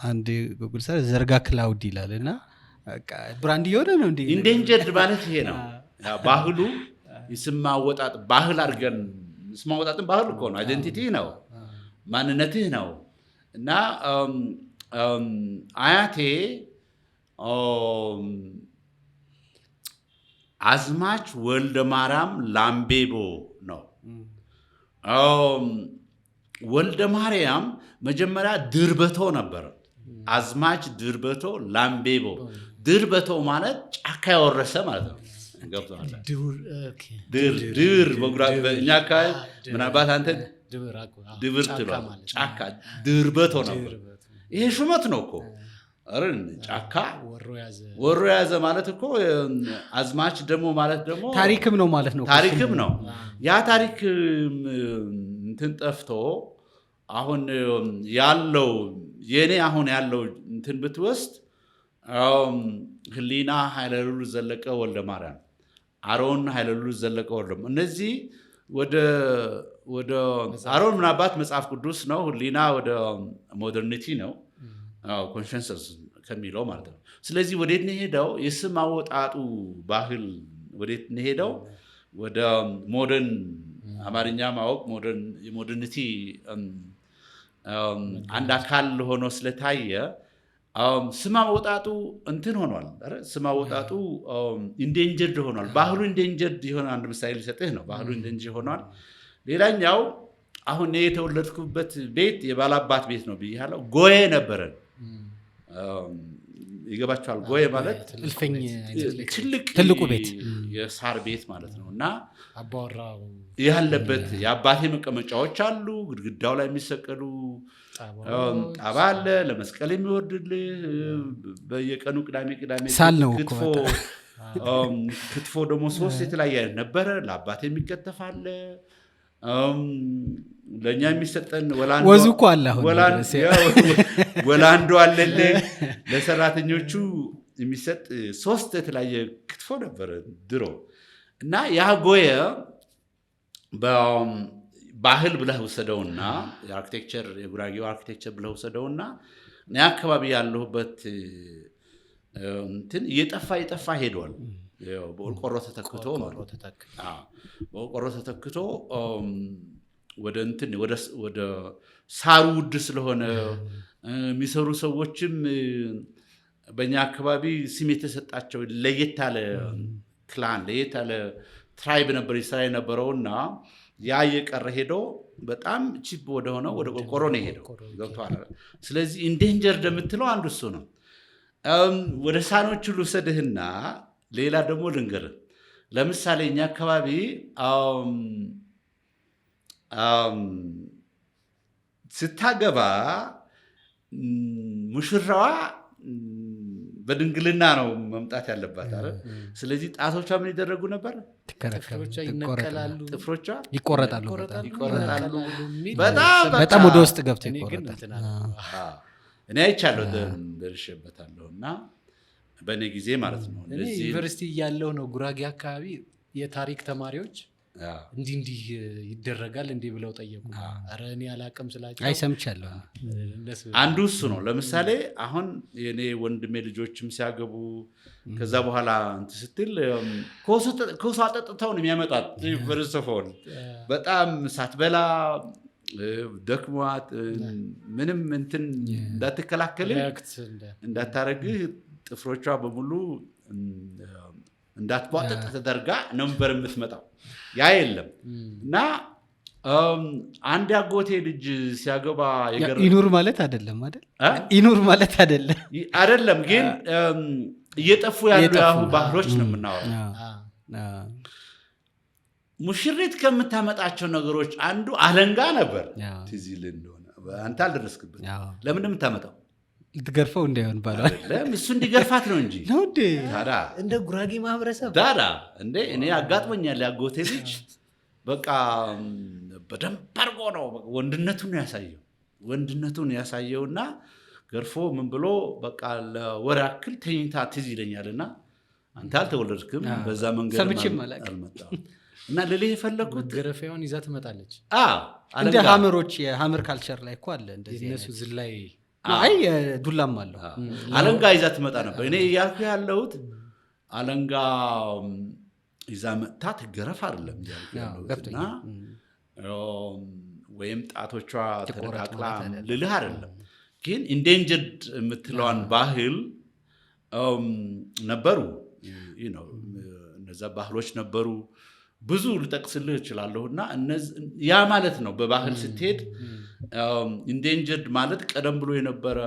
አንድ ጉግል ሰር ዘርጋ ክላውድ ይላል እና በቃ ብራንድ እየሆነ ነው እንዴ? ኢንዴንጀርድ ማለት ይሄ ነው ባህሉ። የስም ማወጣጥ ባህል አድርገን ስም ማወጣጥን ባህል እኮ ነው። አይደንቲቲ ነው፣ ማንነትህ ነው። እና አያቴ አዝማች ወልደ ማርያም ላምቤቦ ነው። ወልደ ማርያም መጀመሪያ ድርበቶ ነበር። አዝማች ድርበቶ ላምቤቦ። ድርበቶ ማለት ጫካ ያወረሰ ማለት ነው። ገብቶሃል? ድር በእኛ አካባቢ ምናልባት አንተ ድብር ትሏል። ጫካ ድርበቶ ነበር። ይሄ ሹመት ነው እኮ ጫካ ወሮ ያዘ ማለት እኮ። አዝማች ደግሞ ማለት ደግሞ ታሪክም ነው ማለት ነው። ታሪክም ነው። ያ ታሪክ እንትን ጠፍቶ አሁን ያለው የኔ አሁን ያለው እንትን ብትወስድ ህሊና ኃይለሉል ዘለቀ ወልደ ማርያም፣ አሮን ኃይለሉል ዘለቀ ወልደ እነዚህ ወደ አሮን ምናባት መጽሐፍ ቅዱስ ነው። ህሊና ወደ ሞደርኒቲ ነው፣ ኮንሸንሰስ ከሚለው ማለት ነው። ስለዚህ ወዴት ነው ሄደው? የስም አወጣጡ ባህል ወዴት ነው ሄደው? ወደ ሞደርን አማርኛ ማወቅ የሞደርኒቲ አንድ አካል ሆኖ ስለታየ ስም አወጣጡ እንትን ሆኗል። ስም አወጣጡ ኢንዴንጀርድ ሆኗል። ባህሉ ኢንዴንጀርድ የሆነ አንድ ምሳሌ ሊሰጥህ ነው። ባህሉ ኢንዴንጀርድ ሆኗል። ሌላኛው አሁን የተወለድኩበት ቤት የባላባት ቤት ነው ብያለሁ። ጎዬ ነበረን። ይገባቸዋል? ጎዬ ማለት ትልቁ ቤት የሳር ቤት ማለት ነው። እና ያለበት የአባቴ መቀመጫዎች አሉ። ግድግዳው ላይ የሚሰቀሉ ጣባ አለ፣ ለመስቀል የሚወርድልህ በየቀኑ ቅዳሜ ሳል ነው ክትፎ ክትፎ ደግሞ 3 የተለያየ አይነት ነበረ። ለአባቴ የሚከተፍ አለ፣ ለእኛ የሚሰጠን ወዙ እኮ አለ። ወላንዶ አለልህ። ለሰራተኞቹ የሚሰጥ 3 የተለያየ ክትፎ ነበረ ድሮ። እና ያ ጎየ ባህል ብለህ ወሰደውና የአርኪቴክቸር የጉራጌው አርኪቴክቸር ብለህ ወሰደውና እኔ አካባቢ ያለሁበት እንትን እየጠፋ ሄዷል። በቆርቆሮ ተተክቶ በቆርቆሮ ተተክቶ ወደ እንትን ወደ ሳሩ ውድ ስለሆነ የሚሰሩ ሰዎችም በእኛ አካባቢ ስም የተሰጣቸው ለየት ያለ ክላን ለየት ያለ ትራይብ ነበር ይሰራ የነበረውና ያ የቀረ ሄዶ በጣም ቺፕ ወደ ሆነው ወደ ቆርቆሮ ነው ሄደው ገብቷል። ስለዚህ ኢንዴንጀር እንደምትለው አንዱ እሱ ነው። ወደ ሳኖቹ ልውሰድህና ሌላ ደግሞ ልንገርህ። ለምሳሌ እኛ አካባቢ ስታገባ ሙሽራዋ በድንግልና ነው መምጣት ያለባት አይደል? ስለዚህ ጣቶቿ ምን ይደረጉ ነበር? ጥፍሮቿ ይነቀላሉ፣ ጥፍሮቿ ይቆረጣሉ። በጣም ወደ ውስጥ ገብተው ይቆረጣሉ። እኔ አይቻለሁ፣ ደርሼበታለሁ። እና በእኔ ጊዜ ማለት ነው ዩኒቨርሲቲ እያለሁ ነው ጉራጌ አካባቢ የታሪክ ተማሪዎች እንዲህ ይደረጋል እንዲህ ብለው ጠየቁ። ኧረ እኔ አላቅም ስላቸው አይሰምቻለሁ። አንዱ እሱ ነው። ለምሳሌ አሁን የኔ ወንድሜ ልጆችም ሲያገቡ ከዛ በኋላ እንትን ስትል ኮሶ አጠጥተው ነው የሚያመጣት። ፍርስፎን በጣም ሳትበላ ደክሟት ምንም እንትን እንዳትከላከል እንዳታረግህ ጥፍሮቿ በሙሉ እንዳትቧጠጥ ተደርጋ ነበር የምትመጣው። ያ የለም። እና አንድ ያጎቴ ልጅ ሲያገባ ይኑር ማለት አይደለም አይደል? ይኑር ማለት አይደለም፣ ግን እየጠፉ ያሉ ያሁን ባህሎች ነው የምናወራው። ሙሽሪት ከምታመጣቸው ነገሮች አንዱ አለንጋ ነበር። ትዝ ይልህ እንደሆነ አንተ አልደረስክበት። ለምን የምታመጣው? ልትገርፈው እንዳይሆን ባሏል። እሱ እንዲገርፋት ነው እንጂ ታዲያ እንደ ጉራጌ ማህበረሰብ ታዲያ እንደ እኔ አጋጥሞኛል። ያጎቴ ልጅ በቃ በደንብ አድርጎ ነው ወንድነቱን ያሳየውና ገርፎ ምን ብሎ በቃ ለወር ያክል ተኝታ ትዝ ይለኛልና አንተ አልተወለድክም በዛ መንገድ አልመጣም። እና ልልህ የፈለኩት ገረፊያውን ይዛ ትመጣለች። እንደ ሀመሮች የሀመር ካልቸር ላይ እኮ አለ እንደዚህ እነሱ ዝላይ ዱላም አለው። አለንጋ ይዛ ትመጣ ነበር። እኔ እያልኩ ያለሁት አለንጋ ይዛ መጥታ ትገረፍ አይደለም እያልኩ ያለሁትና ወይም ጣቶቿ ተነቃቅላ ልልህ አይደለም። ግን ኢንዴንጀርድ የምትለዋን ባህል ነበሩ። እነዛ ባህሎች ነበሩ። ብዙ ልጠቅስልህ እችላለሁና ያ ማለት ነው። በባህል ስትሄድ ኢንዴንጀርድ ማለት ቀደም ብሎ የነበረ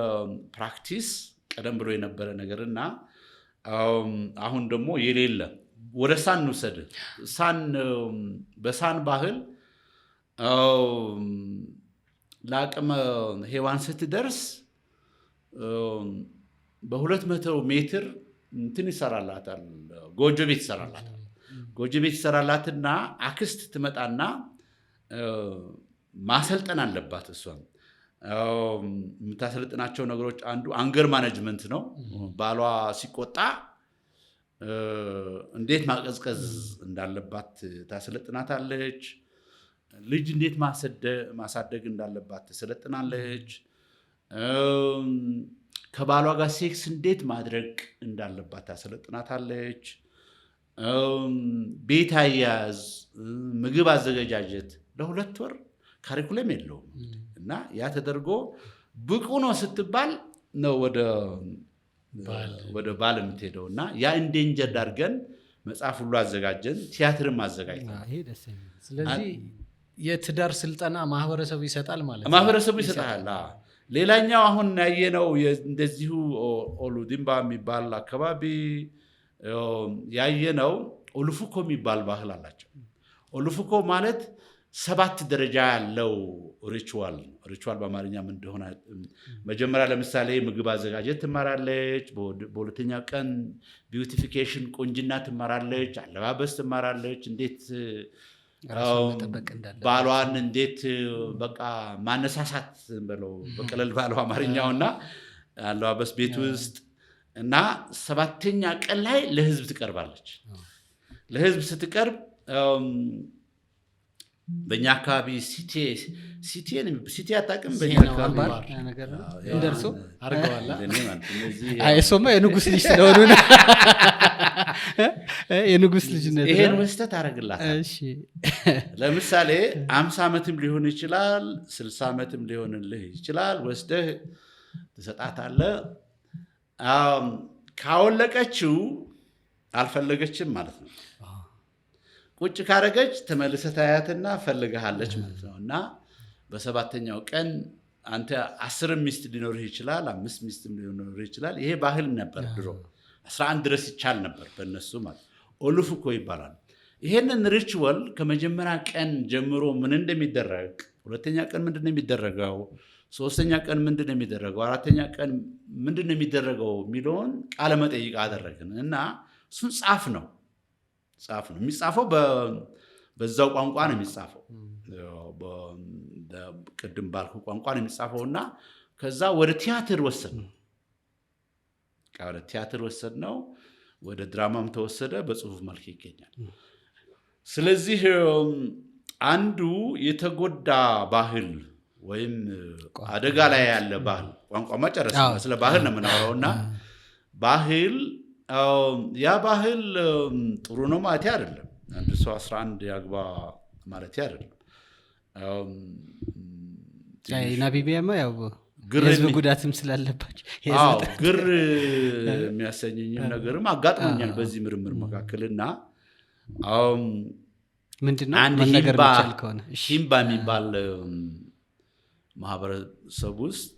ፕራክቲስ ቀደም ብሎ የነበረ ነገርና አሁን ደግሞ የሌለ ወደ ሳን እንውሰድ። በሳን ባህል ለአቅመ ሔዋን ስትደርስ በ200 ሜትር እንትን ይሰራላታል፣ ጎጆ ቤት ይሰራላታል። ጎጆ ቤት ይሰራላትና አክስት ትመጣና ማሰልጠን አለባት። እሷም የምታሰልጥናቸው ነገሮች አንዱ አንገር ማኔጅመንት ነው። ባሏ ሲቆጣ እንዴት ማቀዝቀዝ እንዳለባት ታሰለጥናታለች። ልጅ እንዴት ማሳደግ እንዳለባት ትሰለጥናለች። ከባሏ ጋር ሴክስ እንዴት ማድረግ እንዳለባት ታሰለጥናታለች። ቤት አያያዝ፣ ምግብ አዘገጃጀት ለ2 ወር ካሪኩለም የለውም እና ያ ተደርጎ ብቁ ነው ስትባል ነው ወደ ባል የምትሄደው። እና ያ ኢንዴንጀርድ አድርገን መጽሐፍ ሁሉ አዘጋጀን፣ ቲያትርም አዘጋጅተን። ስለዚህ የትዳር ስልጠና ማህበረሰቡ ይሰጣል ማለት ነው። ማህበረሰቡ ይሰጣል። ሌላኛው አሁን ያየነው እንደዚሁ ኦሉዲምባ የሚባል አካባቢ ያየነው ኦሉፉኮ የሚባል ባህል አላቸው። ኦሉፉኮ ማለት 7 ደረጃ ያለው ሪቹዋል ነው። ሪቹዋል በአማርኛ ምን እንደሆነ መጀመሪያ ለምሳሌ ምግብ አዘጋጀት ትማራለች። በሁለተኛ ቀን ቢዩቲፊኬሽን ቁንጅና ትማራለች፣ አለባበስ ትማራለች፣ እንዴት ባሏን እንዴት በቃ ማነሳሳት በለው በቀለል ባለው አማርኛውና አለባበስ ቤት ውስጥ እና 7ኛ ቀን ላይ ለህዝብ ትቀርባለች። ለህዝብ ስትቀርብ በእኛ አካባቢ ሲቲ አታውቅም? በእኛ አካባቢ እንደርሶ አድርገዋላ። እሱማ የንጉሥ ልጅ ስለሆኑ ነው። የንጉሥ ልጅነት ይሄን መስጠት አደርግላታል። ለምሳሌ 50 ዓመትም ሊሆን ይችላል፣ 60 ዓመትም ሊሆንልህ ይችላል። ወስደህ ትሰጣታለህ። ካወለቀችው አልፈለገችም ማለት ነው። ቁጭ ካረገች ተመልሰህ ታያትና ፈልግሃለች ማለት ነው። እና በ7ኛው ቀን አንተ 10 ሚስት ሊኖርህ ይችላል፣ 5 ሚስት ሊኖርህ ይችላል። ይሄ ባህል ነበር ድሮ። 11 ድረስ ይቻል ነበር በእነሱ ማለት ኦሉፍ እኮ ይባላል። ይሄንን ሪቹዋል ከመጀመሪያ ቀን ጀምሮ ምን እንደሚደረግ፣ 2ኛ ቀን ምንድነው የሚደረገው፣ 3ኛ ቀን ምንድነው የሚደረገው፣ 4ኛ ቀን ምንድነው የሚደረገው የሚለውን ቃለ መጠይቅ አደረግን እና እሱን ጻፍ ነው የሚጻፈው። በዛው ቋንቋ ነው የሚጻፈው፣ ቅድም ባልኩ ቋንቋ ነው የሚጻፈው። እና ከዛ ወደ ቲያትር ወሰድ ነው፣ ወደ ድራማም ተወሰደ፣ በጽሁፍ መልክ ይገኛል። ስለዚህ አንዱ የተጎዳ ባህል ወይም አደጋ ላይ ያለ ባህል ቋንቋ መጨረስ ስለ ባህል ነው የምናወራው እና ባህል ያ ባህል ጥሩ ነው ማለት አይደለም። አንድ ሰው 11 ያግባ ማለት አይደለም። ናቢቢያማ ያው የህዝብ ጉዳትም ስላለባቸው ግር የሚያሰኘኝም ነገርም አጋጥሞኛል በዚህ ምርምር መካከልና ምንድነው መነገር የሚቻል ከሆነ ሂምባ የሚባል ማህበረሰብ ውስጥ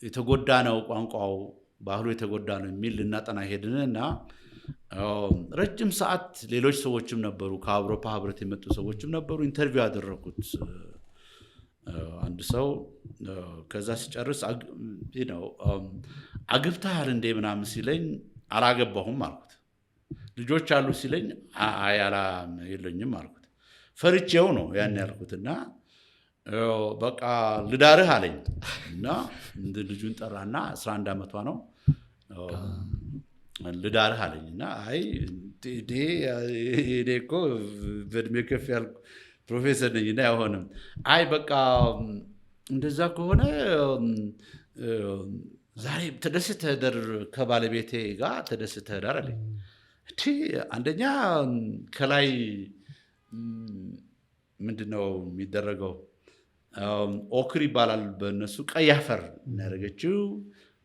የተጎዳ ነው ቋንቋው፣ ባህሉ የተጎዳ ነው የሚል ልናጠና ሄድንና ረጅም ሰዓት ሌሎች ሰዎችም ነበሩ፣ ከአውሮፓ ህብረት የመጡ ሰዎችም ነበሩ። ኢንተርቪው ያደረኩት አንድ ሰው ከዛ ሲጨርስ አግብተሃል እንዴ ምናምን ሲለኝ አላገባሁም አልኩት። ልጆች አሉ ሲለኝ የለኝም አልኩት። ፈርቼው ነው ያን ያልኩትና በቃ ልዳርህ አለኝ እና ልጁን ጠራና 11 ዓመቷ ነው ልዳርህ አለኝ እና እኔ እኮ በእድሜ ከፍ ያልኩ ፕሮፌሰር ነኝ እና አይሆንም፣ በቃ እንደዛ ከሆነ ዛሬ ተደስተህ ደር ከባለቤቴ ጋር ተደስተህ ዳር አለኝ። አንደኛ ከላይ ምንድነው የሚደረገው? ኦክር ይባላል በእነሱ። ቀይ አፈር እናደረገችው።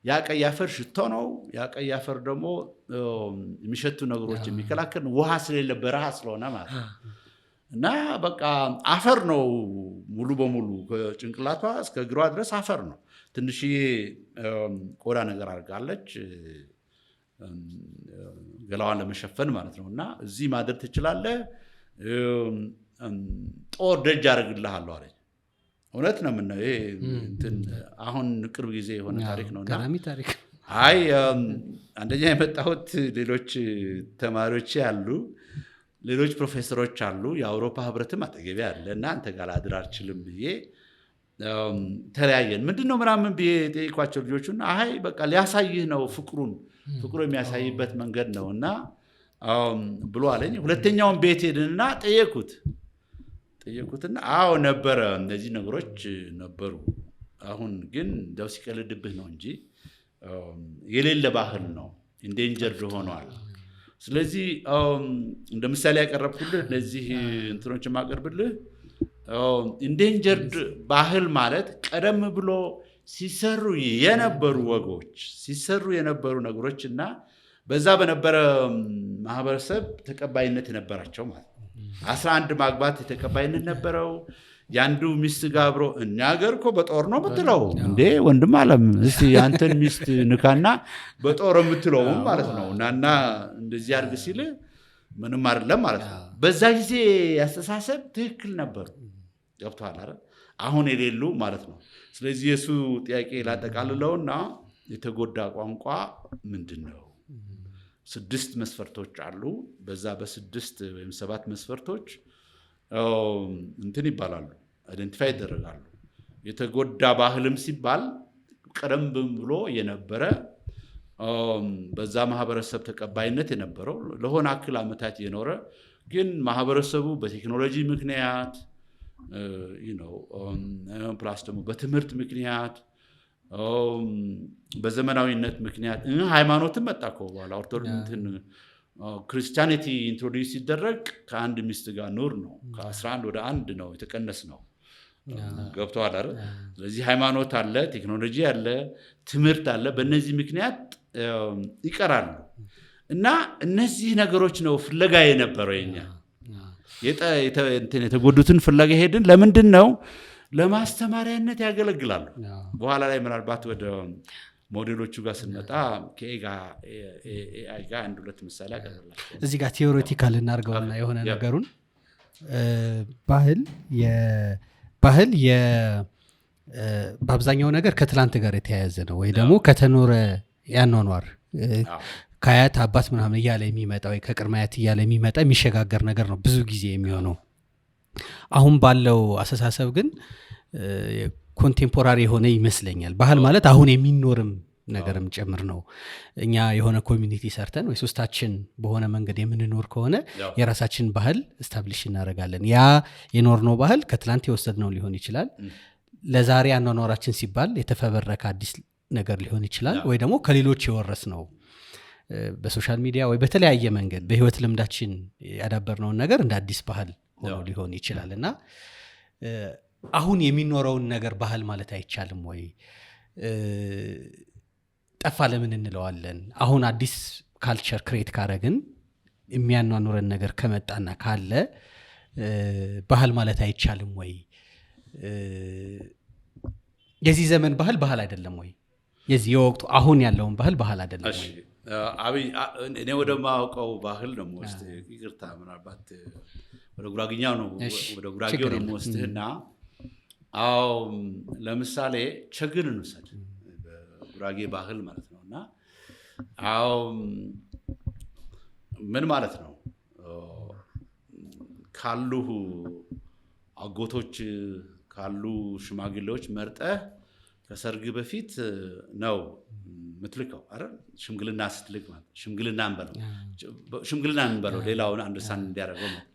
ያ ቀይ አፈር ሽቶ ነው። ያ ቀይ አፈር ደግሞ የሚሸቱ ነገሮች የሚከላከል ውሃ ስለሌለ በረሃ ስለሆነ ማለት ነው። እና በቃ አፈር ነው ሙሉ በሙሉ ከጭንቅላቷ እስከ እግሯ ድረስ አፈር ነው። ትንሽዬ ቆዳ ነገር አድርጋለች ገላዋን ለመሸፈን ማለት ነው። እና እዚህ ማደር ትችላለህ፣ ጦር ደጅ አደርግልሃለሁ አለኝ። እውነት ነው። ምነው ይሄ አሁን ቅርብ ጊዜ የሆነ ታሪክ ነው። ታሪክ አንደኛ የመጣሁት ሌሎች ተማሪዎች አሉ፣ ሌሎች ፕሮፌሰሮች አሉ፣ የአውሮፓ ህብረትም አጠገቤ አለ እና አንተ ጋር ላድር አልችልም ብዬ ተለያየን። ምንድነው ምናምን ብዬ ጠይቋቸው ልጆቹን በቃ ሊያሳይህ ነው ፍቅሩ የሚያሳይበት መንገድ ነው እና ብሎ አለኝ። ሁለተኛውን ቤት ሄድንና ጠየኩትና ነበረ፣ እነዚህ ነገሮች ነበሩ። አሁን ግን እንደው ሲቀልድብህ ነው እንጂ የሌለ ባህል ነው፣ ኢንዴንጀርድ ሆኗል። ስለዚህ እንደ ምሳሌ ያቀረብኩልህ እነዚህ እንትኖች የማቀርብልህ ኢንዴንጀርድ ባህል ማለት ቀደም ብሎ ሲሰሩ የነበሩ ወጎች፣ ሲሰሩ የነበሩ ነገሮች እና በዛ በነበረ ማህበረሰብ ተቀባይነት የነበራቸው ማለት ነው። 11 ማግባት የተቀባይነት ነበረው። ያንዱ ሚስት ጋር አብሮ እኛ ሀገር እኮ በጦር ነው የምትለው እንዴ ወንድም አለም፣ እስቲ አንተን ሚስት ንካና በጦር የምትለው ማለት ነው። እና እንደዚህ አድርግ ሲል ምንም አይደለም ማለት ነው። በዛ ጊዜ ያስተሳሰብ ትክክል ነበሩ። ገብቶሃል አይደል? አሁን የሌሉ ማለት ነው። ስለዚህ የሱ ጥያቄ ላጠቃልለውና የተጎዳ ቋንቋ ምንድነው? 6 መስፈርቶች አሉ። በዛ በ6 ወይም 7 መስፈርቶች እንትን ይባላሉ፣ አይደንቲፋይ ይደረጋሉ። የተጎዳ ባህልም ሲባል ቀደም ብሎ የነበረ በዛ ማህበረሰብ ተቀባይነት የነበረው ለሆነ አክል ዓመታት የኖረ ግን ማህበረሰቡ በቴክኖሎጂ ምክንያት ፕላስ ደግሞ በትምህርት ምክንያት በዘመናዊነት ምክንያት ሃይማኖትም መጣ እኮ በኋላ ኦርቶዶክስ ክርስቲያኒቲ ኢንትሮዲዩስ ሲደረግ ከአንድ ሚስት ጋር ኑር ነው። ከ11 ወደ 1 ነው የተቀነስ ነው። ገብቶሃል አይደል? ስለዚህ ሃይማኖት አለ፣ ቴክኖሎጂ አለ፣ ትምህርት አለ። በእነዚህ ምክንያት ይቀራሉ እና እነዚህ ነገሮች ነው ፍለጋ የነበረው የኛ የተጎዱትን ፍለጋ ሄድን። ለምንድን ነው? ለማስተማሪያነት ያገለግላሉ። በኋላ ላይ ምናልባት ወደ ሞዴሎቹ ጋር ስንመጣ ከኤአይ ጋር 1-2 ምሳሌ አቀርብላችሁ። እዚህ ጋር ቲዮሬቲካል እናድርገውና የሆነ ነገሩን ባህል በአብዛኛው ነገር ከትላንት ጋር የተያያዘ ነው ወይ ደግሞ ከተኖረ ያኗኗር ከአያት አባት ምናምን እያለ የሚመጣ ወይ ከቅድመ አያት እያለ የሚመጣ የሚሸጋገር ነገር ነው ብዙ ጊዜ የሚሆነው። አሁን ባለው አስተሳሰብ ግን ኮንቴምፖራሪ የሆነ ይመስለኛል። ባህል ማለት አሁን የሚኖርም ነገርም ጭምር ነው። እኛ የሆነ ኮሚኒቲ ሰርተን ወይ ሶስታችን በሆነ መንገድ የምንኖር ከሆነ የራሳችን ባህል ስታብሊሽ እናደርጋለን። ያ የኖርነው ባህል ከትላንት የወሰድነው ሊሆን ይችላል። ለዛሬ አኗኗራችን ሲባል የተፈበረከ አዲስ ነገር ሊሆን ይችላል። ወይ ደግሞ ከሌሎች የወረስነው በሶሻል ሚዲያ ወይ በተለያየ መንገድ በህይወት ልምዳችን ያዳበርነውን ነገር እንደ አዲስ ባህል ሆኖ ሊሆን ይችላል እና አሁን የሚኖረውን ነገር ባህል ማለት አይቻልም ወይ? ጠፋ ለምን እንለዋለን? አሁን አዲስ ካልቸር ክሬት ካረግን የሚያኗኑረን ነገር ከመጣና ካለ ባህል ማለት አይቻልም ወይ? የዚህ ዘመን ባህል አይደለም ወይ? የዚህ የወቅቱ አሁን ያለውን ባህል አይደለም ወይ? እኔ ወደ ማውቀው ባህል ነው ወስድ ይቅርታ ምናልባት ወደ ጉራጌኛው ነው ወደ ጉራጌው ነው ወስድና ለምሳሌ ቸግን እንውሰድ በጉራጌ ባህል ማለት ነውና ምን ማለት ነው? ካሉ አጎቶች ካሉ ሽማግሌዎች መርጠህ ከሰርግ በፊት ነው ምትልከው አይደል? ሽምግልና ስትልክ ማለት ሽምግልና እንበለው ሌላውን አንደርስታንድ እንዲያደርገው ማለት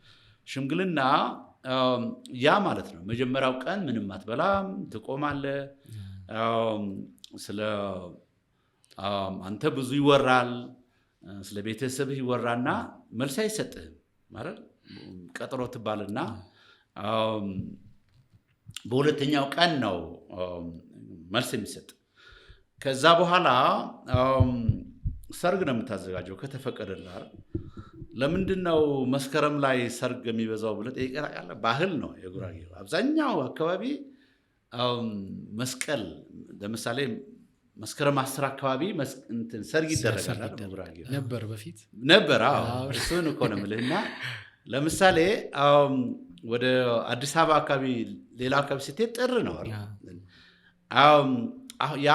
ሽምግልና ያ ማለት ነው። መጀመሪያው ቀን ምንም አትበላም፣ ትቆማለህ። ስለ አንተ ብዙ ይወራል፣ ስለ ቤተሰብህ ይወራና መልስ አይሰጥህም ማለት ቀጠሮ ትባልና በሁለተኛው ቀን ነው መልስ የሚሰጥ። ከዛ በኋላ ሰርግ ነው የምታዘጋጀው ከተፈቀደልህ። ለምንድነው መስከረም ላይ ሰርግ የሚበዛው ብለህ ጠይቀህ ባህል ነው የጉራጌ። አብዛኛው አካባቢ መስቀል ለምሳሌ መስከረም 10 አካባቢ ሰርግ ይደረጋል። ጉራጌ ነበር በፊት ነበር። እሱን እኮ ነው የምልህና ለምሳሌ ወደ አዲስ አበባ አካባቢ ሌላ አካባቢ ስትሄድ ጥር ነው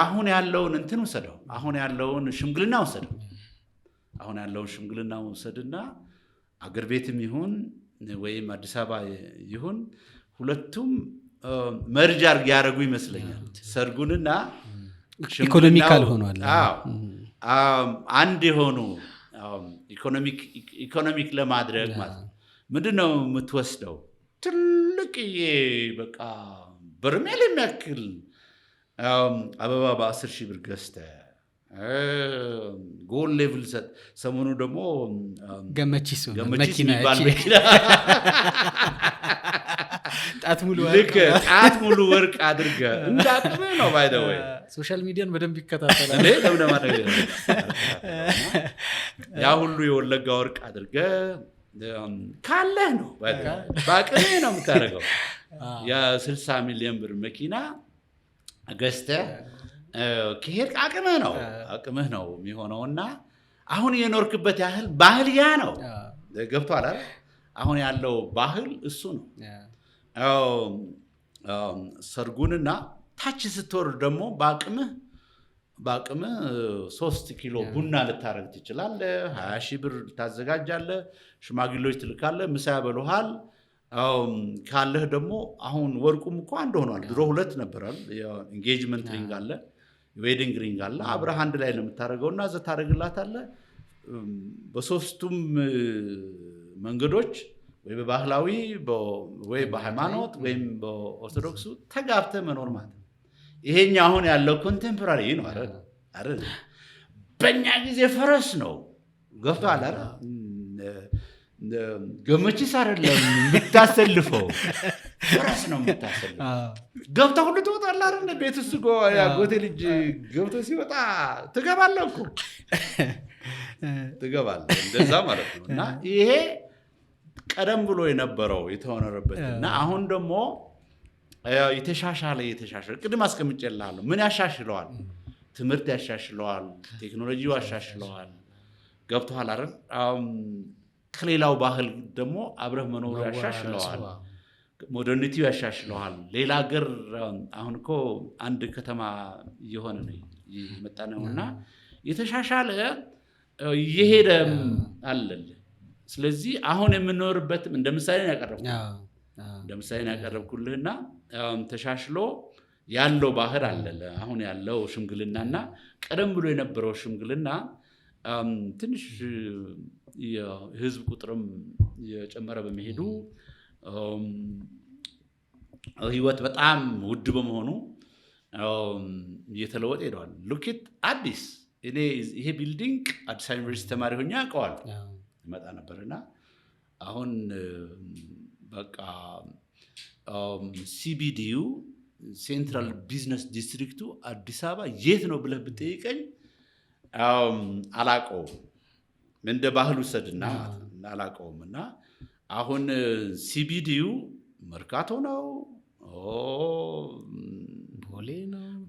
አሁን ያለውን እንትን ወሰደው። አሁን ያለውን ሽምግልና ወሰደው። አሁን ያለውን ሽምግልና ወሰድና አገር ቤትም ይሁን ወይም አዲስ አበባ ይሁን ሁለቱም መርጃ ያደረጉ ይመስለኛል ሰርጉንና ኢኮኖሚካል ሆኗል። አንድ የሆኑ ኢኮኖሚክ ለማድረግ ማለት ነው። ምንድነው የምትወስደው? ትልቅዬ በቃ በርሜል የሚያክል አበባ በ10 ሺህ ብር ገዝተህ ጎል ሌቭል ሰሞኑ ደግሞ ገመቺስ መኪና ጣት ሙሉ ወርቅ አድርገህ እንዳቅምህ ነው። ባይ ዘ ወይ ሶሻል ሚዲያን በደንብ ይከታተላል። ያ ሁሉ የወለጋ ወርቅ አድርገህ ካለህ ነው በአቅምህ ነው የምታደርገው። የ60 ሚሊዮን ብር መኪና ገዝተህ ከሄድክ አቅምህ ነው የሚሆነውና አሁን የኖርክበት ያህል ባህል ያ ነው። ገብቶሃል አይደል? አሁን ያለው ባህል እሱ ነው። ሰርጉንና ታች ስትወርድ ደግሞ በአቅምህ 3 ኪሎ ቡና ልታረግ ትችላለህ። 20 ሺህ ብር ታዘጋጃለህ። ሽማግሌዎች ትልካለህ፣ ምሳ ያበሉሃል። ካለህ ደግሞ አሁን ወርቁም እኮ አንድ ሆኗል። ድሮ 2 ነበራል። ኤንጌጅመንት ሪንግ አለ፣ ዌዲንግ ሪንግ አለ። አብረህ አንድ ላይ ነው የምታደርገውና እዛ ታደርግላታለህ። በሶስቱም መንገዶች ወይ በባህላዊ ወይ በሃይማኖት ወይም በኦርቶዶክሱ ተጋብተህ መኖር ማለት ነው። ይሄኛ አሁን ያለው ኮንቴምፖራሪ ነው አይደል? በእኛ ጊዜ ፈረስ ነው። ገብቶሃል አይደል? ገመችስ አይደለም የምታሰልፈው፣ ፈረስ ነው የምታሰልፈው። ገብተህ ሁሉ ትወጣለህ አይደል? ቤት ውስጥ ያጎቴ ልጅ ገብቶ ሲወጣ ትገባለህ እኮ ትገባለህ። እንደዛ ማለት ነው። እና ይሄ ቀደም ብሎ የነበረው የተሆነበት እና አሁን ደግሞ የተሻሻለ ቅድም አስቀምጬልሃለሁ። ምን ያሻሽለዋል? ትምህርት ያሻሽለዋል፣ ቴክኖሎጂው ያሻሽለዋል። ገብቶሃል አይደል? ከሌላው ባህል ደግሞ አብረህ መኖሩ ያሻሽለዋል፣ ሞደርኒቲው ያሻሽለዋል። ሌላ ሀገር አሁን እኮ አንድ ከተማ እየሆነ ነው የመጣ ነውና የተሻሻለ እየሄደ አለል። ስለዚህ አሁን የምንኖርበትም እንደ ምሳሌ ያቀረብኩልህና ተሻሽሎ ያለው ባህል አለ። አሁን ያለው ሽምግልናና ቀደም ብሎ የነበረው ሽምግልና ትንሽ የህዝብ ቁጥርም የጨመረ በመሄዱ ህይወት በጣም ውድ በመሆኑ እየተለወጠ ሄደዋል። ሉኪት አዲስ እኔ ይሄ ቢልዲንግ አዲስ አበባ ዩኒቨርሲቲ ተማሪ ሆኜ አውቀዋለሁ። ይመጣ ነበርና አሁን በቃ ሲቢዲዩ ሴንትራል ቢዝነስ ዲስትሪክቱ አዲስ አበባ የት ነው ብለህ ብጠይቀኝ አላውቀውም። እንደ ባህል ውሰድና አላውቀውም። እና አሁን ሲቢዲዩ መርካቶ ነው፣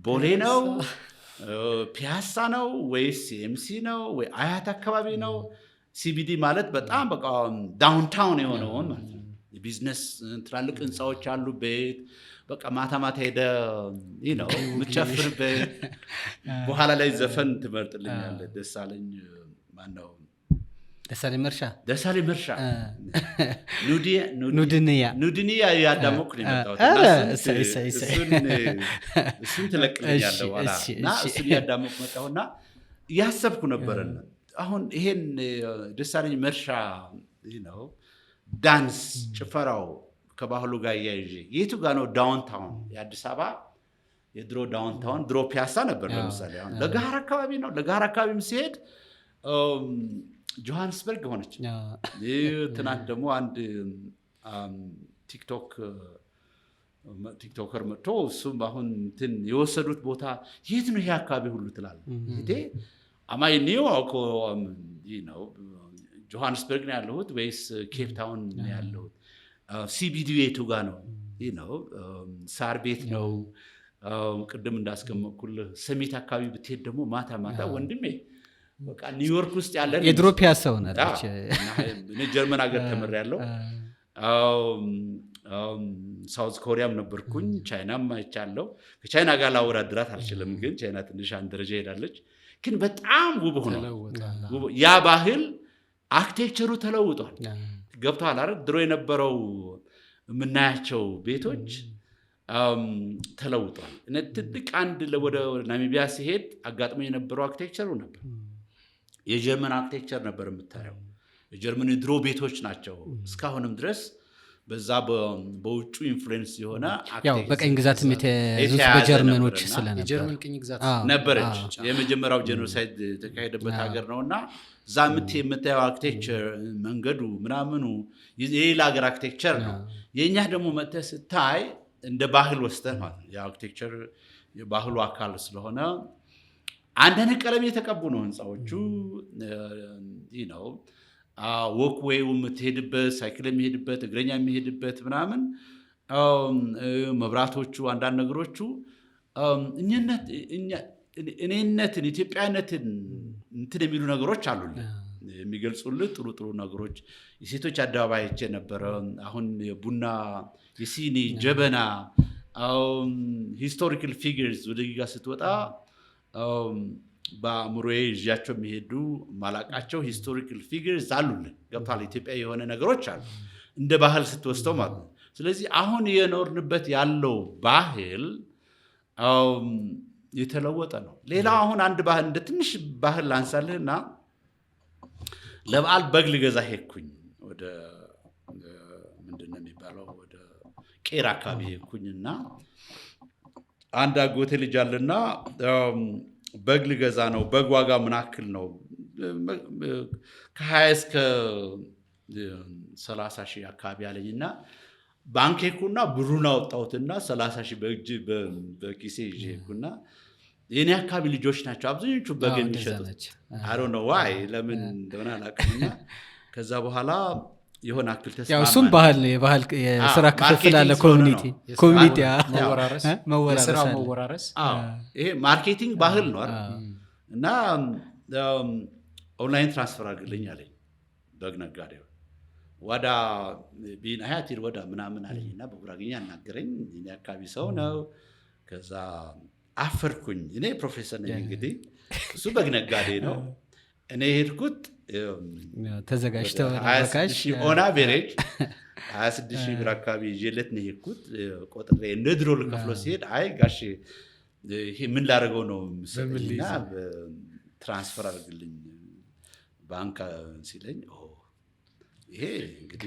ቦሌ ነው፣ ፒያሳ ነው ወይስ ኤምሲ ነው ወይ አያት አካባቢ ነው? ሲቢዲ ማለት በጣም በቃ ዳውንታውን የሆነውን ማለት ነው። የቢዝነስ ትላልቅ ህንፃዎች አሉበት። በቃ ማታ ሄደህ ነው የምትጨፍርበት። በኋላ ላይ ዘፈን ትመርጥልኛለህ። ደሳለኝ መርሻ ኑድንያ ያዳመኩ ነው የመጣሁት። እሱን ትለቅልኛለህ በኋላ እና እሱን ያዳመኩ መጣሁና ያሰብኩ ነበረን። አሁን ይሄን ደሳለኝ መርሻ ነው ዳንስ ጭፈራው ከባህሉ ጋር እያይዤ የቱ ጋር ነው ዳውንታውን? የአዲስ አበባ የድሮ ዳውንታውን ድሮ ፒያሳ ነበር። ለምሳሌ አሁን ለጋር አካባቢ ነው። ለጋር አካባቢም ሲሄድ ጆሃንስበርግ ሆነች። ትናንት ደግሞ አንድ ቲክቶከር መጥቶ እሱም አሁን እንትን የወሰዱት ቦታ የት ነው ይሄ አካባቢ ሁሉ ትላለህ እንዴ? አማይ ነው ጆሃንስበርግ ነው ያለሁት ወይስ ኬፕ ታውን ነው ያለሁት? ሲቢዲ የቱ ጋር ነው? ሳር ቤት ነው። ቅድም እንዳስቀመጥኩልህ ሰሚት አካባቢ ብትሄድ ደግሞ ማታ ወንድሜ በቃ ኒውዮርክ ውስጥ ያለ የድሮ ፒያሳው ነች። እኔ ጀርመን ሀገር ተምሬያለሁ። ሳውዝ ኮሪያም ነበርኩኝ፣ ቻይናም አይቻለሁ። ከቻይና ጋር ላወዳድራት አልችልም፣ ግን ቻይና ትንሽ አንድ ደረጃ ሄዳለች። ግን በጣም ውብ ሆኗል። ያ ባህል አርኪቴክቸሩ ተለውጧል። ገብቶሃል አይደል? ድሮ የነበረው የምናያቸው ቤቶች ተለውጧል። ትልቅ አንድ ወደ ናሚቢያ ሲሄድ አጋጥሞ የነበረው አርኪቴክቸሩ ነበር። የጀርመን አርኪቴክቸር ነበር የምታየው። የጀርመን ድሮ ቤቶች ናቸው እስካሁንም ድረስ በዛ በውጩ ኢንፍሉዌንስ የሆነ ያው በቀኝ ግዛትም የተያዙት በጀርመኖች ስለነበር የጀርመን ቅኝ ግዛት ነበረች። የመጀመሪያው ጄኖሳይድ የተካሄደበት ሀገር ነውና እዛ የምታየው አርኪቴክቸር መንገዱ ምናምኑ የሌላ ሀገር አርኪቴክቸር ነው። የእኛ ደግሞ መጥተህ ስታይ እንደ ባህል ወስደህ ማለት ነው። የአርኪቴክቸር የባህሉ አካል ስለሆነ አንዳንድ ቀለም የተቀቡ ነው ህንፃዎቹ። ነው ወክዌው የምትሄድበት፣ ሳይክል የሚሄድበት፣ እግረኛ የሚሄድበት ምናምን መብራቶቹ፣ አንዳንድ ነገሮቹ እኔነትን ኢትዮጵያነትን እንትን የሚሉ ነገሮች አሉልን የሚገልጹልን ጥሩ ጥሩ ነገሮች የሴቶች አደባባይ ሄጄ ነበረ። አሁን የቡና የሲኒ ጀበና ሂስቶሪካል ፊገርስ ወደ ጊጋ ስትወጣ በአእምሮዬ ይዣቸው የሚሄዱ ማላቃቸው ሂስቶሪካል ፊገርስ አሉልን። ገብቷል? ኢትዮጵያ የሆነ ነገሮች አሉ እንደ ባህል ስትወስደው ማለት ነው። ስለዚህ አሁን የኖርንበት ያለው ባህል የተለወጠ ነው። ሌላው አሁን አንድ ባህል እንደ ትንሽ ባህል ላንሳልህና ለበዓል በግ ልገዛ ሄድኩኝ። ወደ ምንድን ነው የሚባለው ወደ ቄራ አካባቢ ሄድኩኝና አንድ አጎቴ ልጅ አለና በግ ልገዛ ነው። በግ ዋጋ ምን ያክል ነው? ከ20 እስከ 30 ሺህ አካባቢ አለኝና ባንክ ሄድኩና ብሩን አወጣሁትና 30 ሺህ በኪሴ ይዤ ሄድኩና የኔ አካባቢ ልጆች ናቸው አብዛኞቹ በግ የሚሸጡት። I don't know why ለምን እንደሆነ አላውቅምና ከዛ በኋላ የሆነ አክል ተስማማ። ያው እሱም ባህል የባህል የሥራ ክፍፍል አለ። ኮሚኒቲ መወራረስ ይሄ ማርኬቲንግ ባህል ነው አይደል? እና ኦንላይን ትራንስፈር አድርግልኝ አለኝ በግ ነጋዴው። ወዳ ቢን አያቲር ወዳ ምናምን አለኝና በጉራግኛ አናገረኝ። እኔ አካባቢ ሰው ነው። ከዛ አፈርኩኝ። እኔ ፕሮፌሰር ነኝ እንግዲህ እሱ በግ ነጋዴ ነው። እኔ ሄድኩት ተዘጋጅተው ኦን አቨሬጅ 26,000 ብር አካባቢ ይዤለት ነው የሄድኩት። ቆጥሬ እንደ ድሮ ልከፍሎ ሲሄድ አይ ጋሼ ይሄ ምን ላደርገው ነው ምስልና ትራንስፈር አድርግልኝ ባንክ ሲለኝ ይሄ እንግዲህ